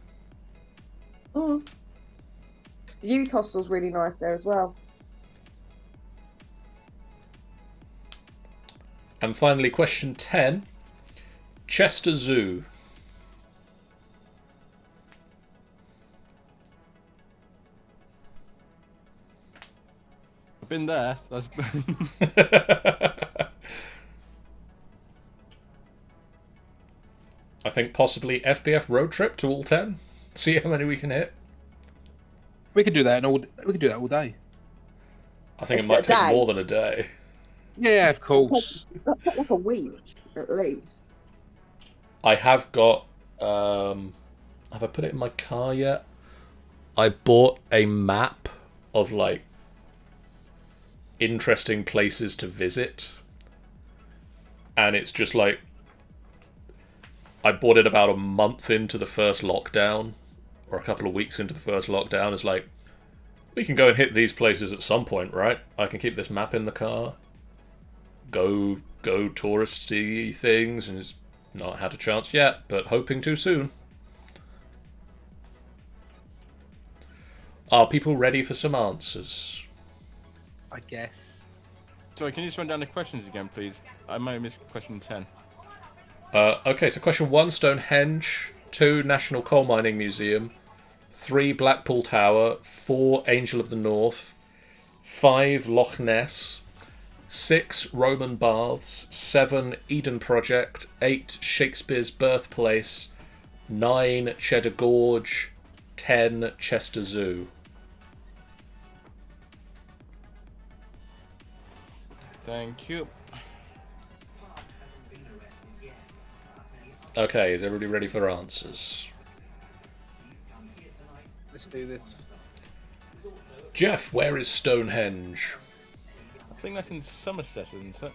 Mm. The youth hostel's really nice there as well. And finally, question 10. Chester Zoo. I've been there. That's... I think possibly FBF road trip to all 10. See how many we can hit. We could do that all day. I think it might take more than a day. Yeah, of course. That's like a week at least. I have got. Have I put it in my car yet? I bought a map of like interesting places to visit, and it's just like I bought it about a month into the first lockdown, or a couple of weeks into the first lockdown. It's like, we can go and hit these places at some point, right? I can keep this map in the car, go touristy things, and it's not had a chance yet, but hoping to soon. Are people ready for some answers? I guess. Sorry, can you just run down the questions again, please? I might have missed question 10. Okay, so question 1, Stonehenge. 2, National Coal Mining Museum. 3, Blackpool Tower. 4, Angel of the North. 5, Loch Ness. 6, Roman Baths. 7, Eden Project. 8, Shakespeare's Birthplace. 9, Cheddar Gorge. 10, Chester Zoo. Thank you. Okay, is everybody ready for answers? Let's do this. Jeff, where is Stonehenge? I think that's in Somerset, isn't it?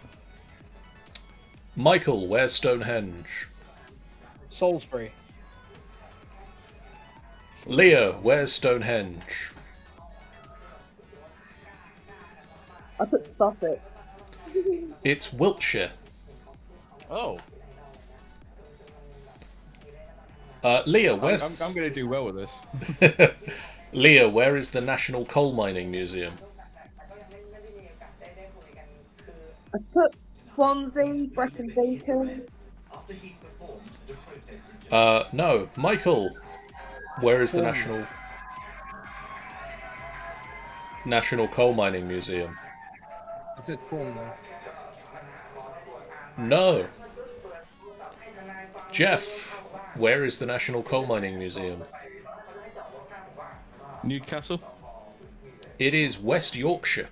Michael, where's Stonehenge? Salisbury. Leah, where's Stonehenge? I put Sussex. It's Wiltshire. Oh. Leah, where's... I'm going to do well with this. Leah, where is the National Coal Mining Museum? I put Swansea, Brecon Beacons. No. Michael, where is the National Coal Mining Museum? Is it Cornwall? No. Jeff, where is the National Coal Mining Museum? Newcastle? It is West Yorkshire.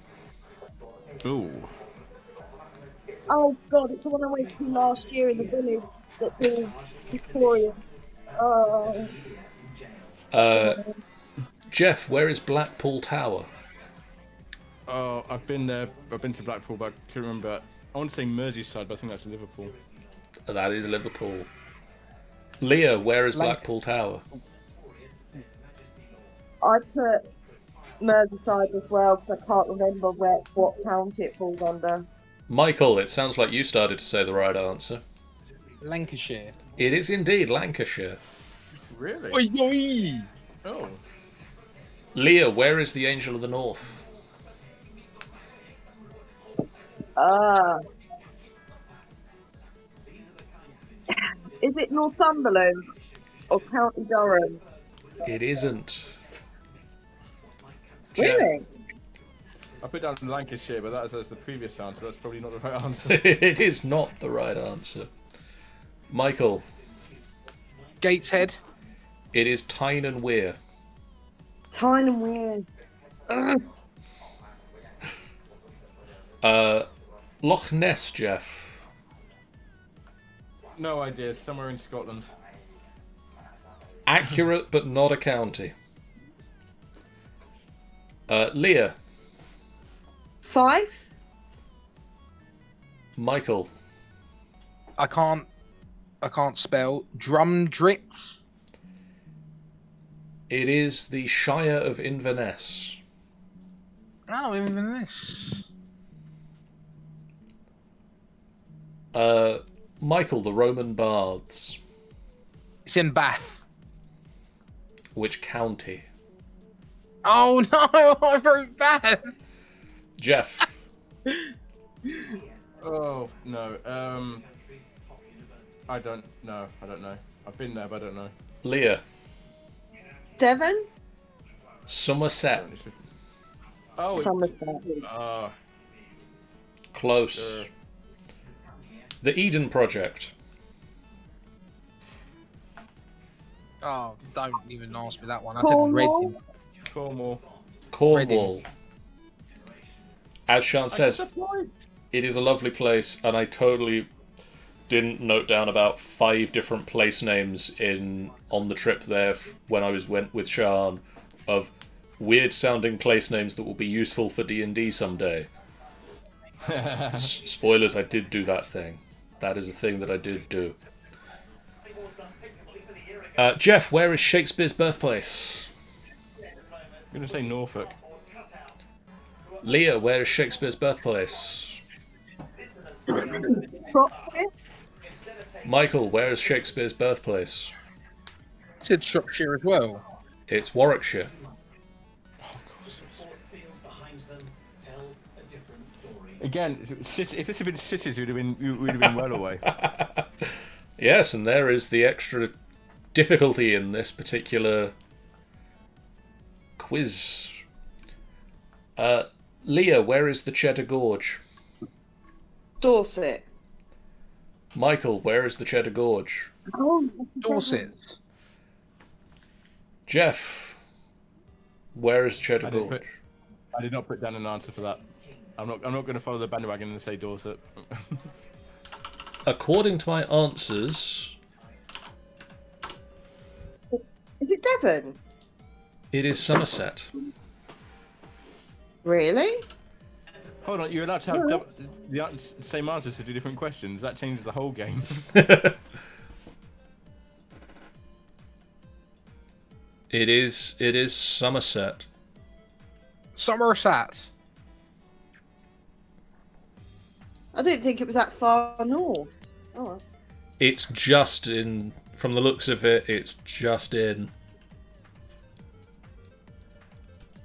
Ooh. Oh god, it's the one I went to last year in the village that's in Victoria. Oh. Jeff, where is Blackpool Tower? Oh, I've been there. I've been to Blackpool, but I can't remember. I want to say Merseyside, but I think that's Liverpool. That is Liverpool. Leah, where is Blackpool Tower? I put Merseyside as well because I can't remember what county it falls under. Michael, it sounds like you started to say the right answer. Lancashire. It is indeed Lancashire. Really? Oi, oi. Oh. Leah, where is the Angel of the North? Is it Northumberland or County Durham? It isn't. Really? I put down Lancashire, but that's the previous answer. That's probably not the right answer. It is not the right answer. Michael. Gateshead. It is Tyne and Weir. Tyne and Weir. Loch Ness, Jeff. No idea. Somewhere in Scotland. Accurate, but not a county. Leah. Fife. Michael. I can't spell. Drumdrits. It is the Shire of Inverness. Oh, Inverness. Michael, the Roman Baths. It's in Bath. Which county? Oh no, I wrote Bath. Jeff. Oh no. I don't know. I've been there, but I don't know. Leah. Devon. Somerset. Oh, Somerset. Close. The Eden Project. Oh, don't even ask me that one. I Cornwall. said Reading. Cornwall. As Sean says, it is a lovely place, and I totally didn't note down about 5 different place names on the trip there when I went with Sean of weird sounding place names that will be useful for D&D someday. Spoilers, I did do that thing. That is a thing that I did do. Jeff, where is Shakespeare's birthplace? I'm going to say Norfolk. Leah, where is Shakespeare's birthplace? Shropshire. Michael, where is Shakespeare's birthplace? I said Shropshire as well. It's Warwickshire. Again, if this had been cities, we'd have been well away. Yes, and there is the extra difficulty in this particular quiz. Leah, where is the Cheddar Gorge? Dorset. Michael, where is the Cheddar Gorge? Oh, Dorset. Jeff, where is Cheddar Gorge? I did not put down an answer for that. I'm not going to follow the bandwagon and say Dorset. According to my answers, Is it Devon? it is Somerset. Really? Hold on, you're allowed to have the same answers to 2 different questions. That changes the whole game. It is Somerset. Somerset. I didn't think it was that far north. Oh. It's just in, from the looks of it, it's just in.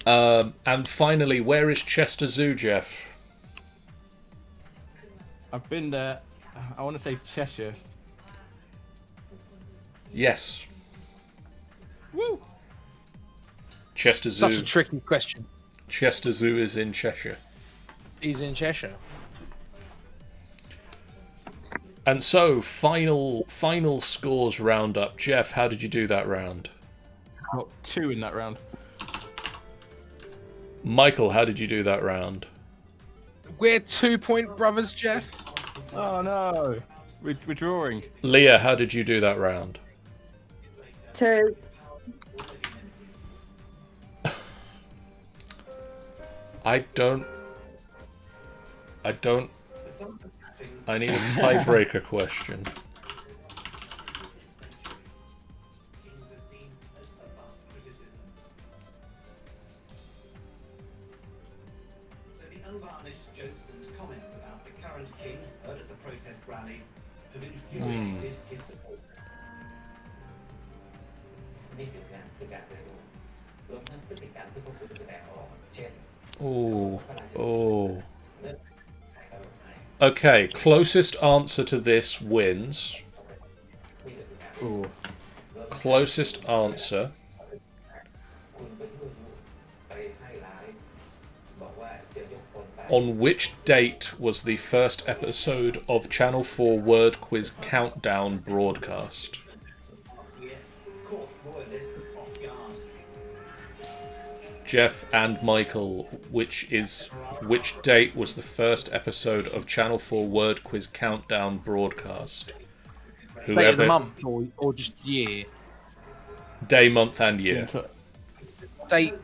And finally, where is Chester Zoo, Jeff? I've been there. I want to say Cheshire. Yes. Woo! Chester Zoo. Such a tricky question. Chester Zoo is in Cheshire. He's in Cheshire. And so, final scores roundup. Jeff, how did you do that round? Got 2 in that round. Michael, how did you do that round? We're 2-point brothers, Jeff. Oh no, we're drawing. Leah, how did you do that round? 2. I need a tiebreaker question. Oh. Okay, closest answer to this wins. Ooh. Closest answer. On which date was the first episode of Channel 4 Word Quiz Countdown broadcast? Jeff and Michael, which date was the first episode of Channel 4 Word Quiz Countdown broadcast? Date of the month or just year? Day, month, and year. Date,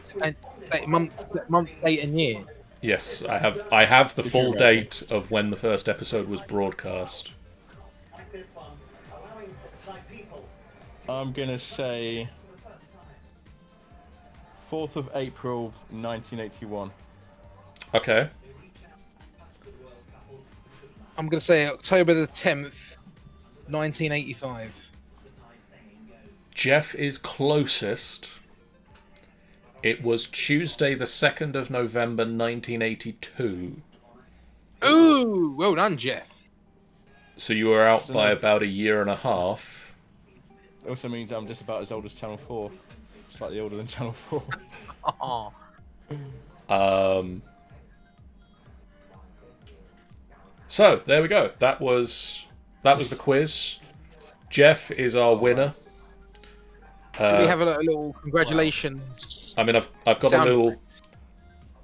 month, date, and year. Yes, I have the full date of when the first episode was broadcast. I'm gonna say 4th of April, 1981. Okay. I'm gonna say October the 10th, 1985. Jeff is closest. It was Tuesday the 2nd of November 1982. Ooh, well done, Jeff. So you were out by about a year and a half. It also means I'm just about as old as Channel 4. Slightly older than Channel 4. So there we go. That was the quiz. Jeff is our winner. Do we have a little congratulations? I mean, I've got a little.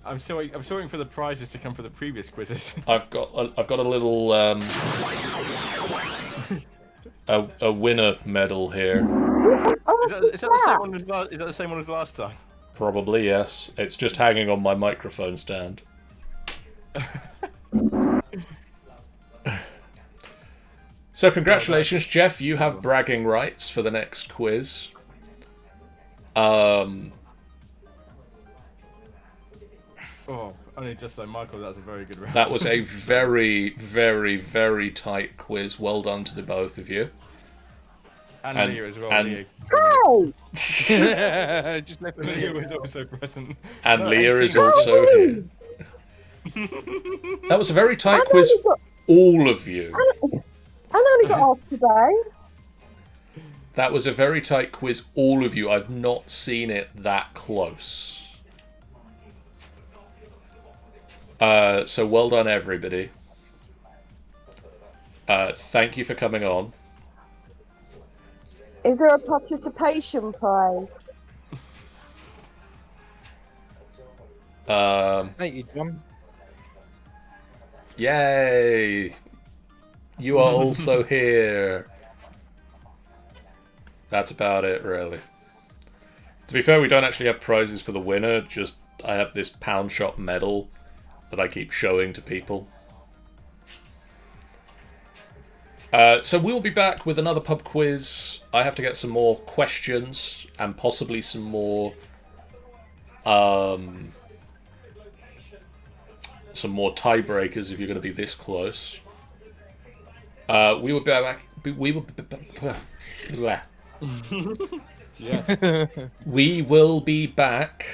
I'm still waiting for the prizes to come for the previous quizzes. I've got a little a winner medal here. Is that the same one as last time? Probably, yes. It's just hanging on my microphone stand. So congratulations, Jeff. You have bragging rights for the next quiz. Oh, only just like Michael, that's a very good round. That was a very, very, very tight quiz. Well done to the both of you. And Leah as well. And, Hey! Just left Leah was also present. And Leah is also here. That was a very tight quiz. All of you. I only got asked today. That was a very tight quiz. All of you. I've not seen it that close. So well done, everybody. Thank you for coming on. Is there a participation prize? Thank you, John. Yay! You are also here. That's about it, really. To be fair, we don't actually have prizes for the winner. Just I have this pound shop medal that I keep showing to people. So we'll be back with another pub quiz. I have to get some more questions and possibly some more tiebreakers if you're going to be this close. We will be back. We will. Yes. We will be back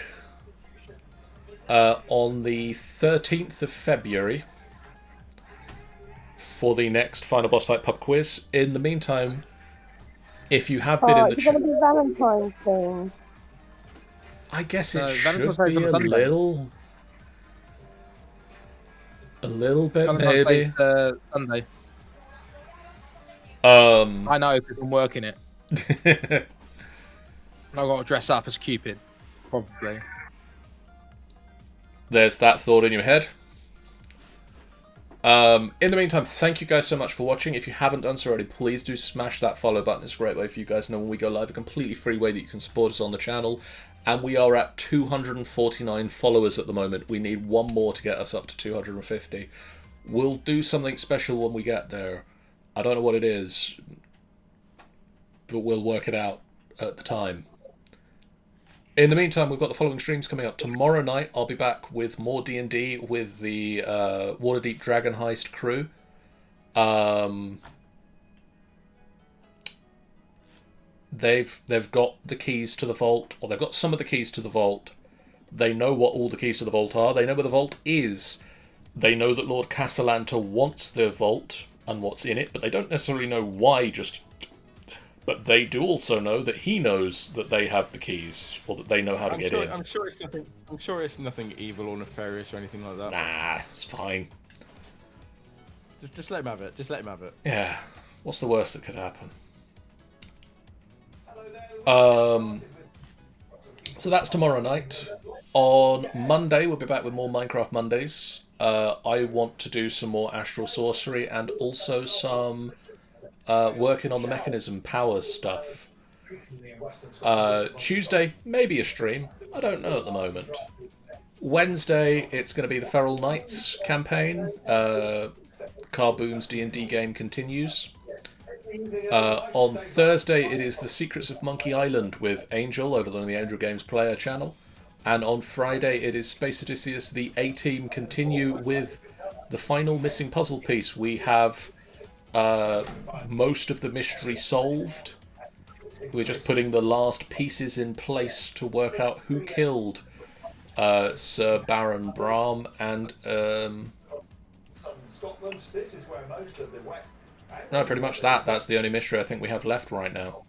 on the 13th of February for the next Final Boss Fight pub quiz. In the meantime, if you have been in the it's going to be Valentine's thing. I guess it should Valentine's Day be on Sunday. a little bit, Valentine's maybe. Day's, Sunday. I know because I'm working it. And I've got to dress up as Cupid, probably. There's that thought in your head. In the meantime, thank you guys so much for watching. If you haven't done so already, please do smash that follow button. It's a great way for you guys to know when we go live. A completely free way that you can support us on the channel. And we are at 249 followers at the moment. We need one more to get us up to 250. We'll do something special when we get there. I don't know what it is, but we'll work it out at the time. In the meantime, we've got the following streams coming up. Tomorrow night, I'll be back with more D&D with the Waterdeep Dragon Heist crew. They've got the keys to the vault, or they've got some of the keys to the vault. They know what all the keys to the vault are. They know where the vault is. They know that Lord Castellanta wants the vault and what's in it, but they don't necessarily know why just But they do also know that he knows that they have the keys, or that they know how to get in. I'm sure it's nothing. I'm sure it's nothing evil or nefarious or anything like that. Nah, it's fine. Just let him have it. Just let him have it. Yeah. What's the worst that could happen? So that's tomorrow night. On Monday, we'll be back with more Minecraft Mondays. I want to do some more Astral Sorcery and also some working on the mechanism power stuff. Tuesday, maybe a stream. I don't know at the moment. Wednesday, it's going to be the Feral Knights campaign. Carboon's D&D game continues. On Thursday, it is the Secrets of Monkey Island with Angel over on the Angel Games player channel. And on Friday, it is Space Odysseus, the A-Team, continue with the final missing puzzle piece. We have most of the mystery solved. We're just putting the last pieces in place to work out who killed Sir Baron Brahm and... No, pretty much that's the only mystery I think we have left right now.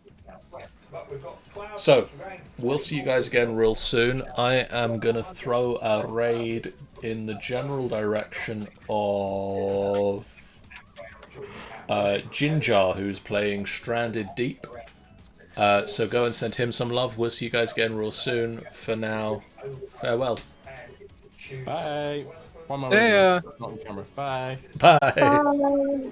So, we'll see you guys again real soon. I am going to throw a raid in the general direction of Jinjar, who's playing Stranded Deep. So go and send him some love. We'll see you guys again real soon. For now, farewell. Bye. One more. Yeah. Not on camera. Bye. Bye. Bye.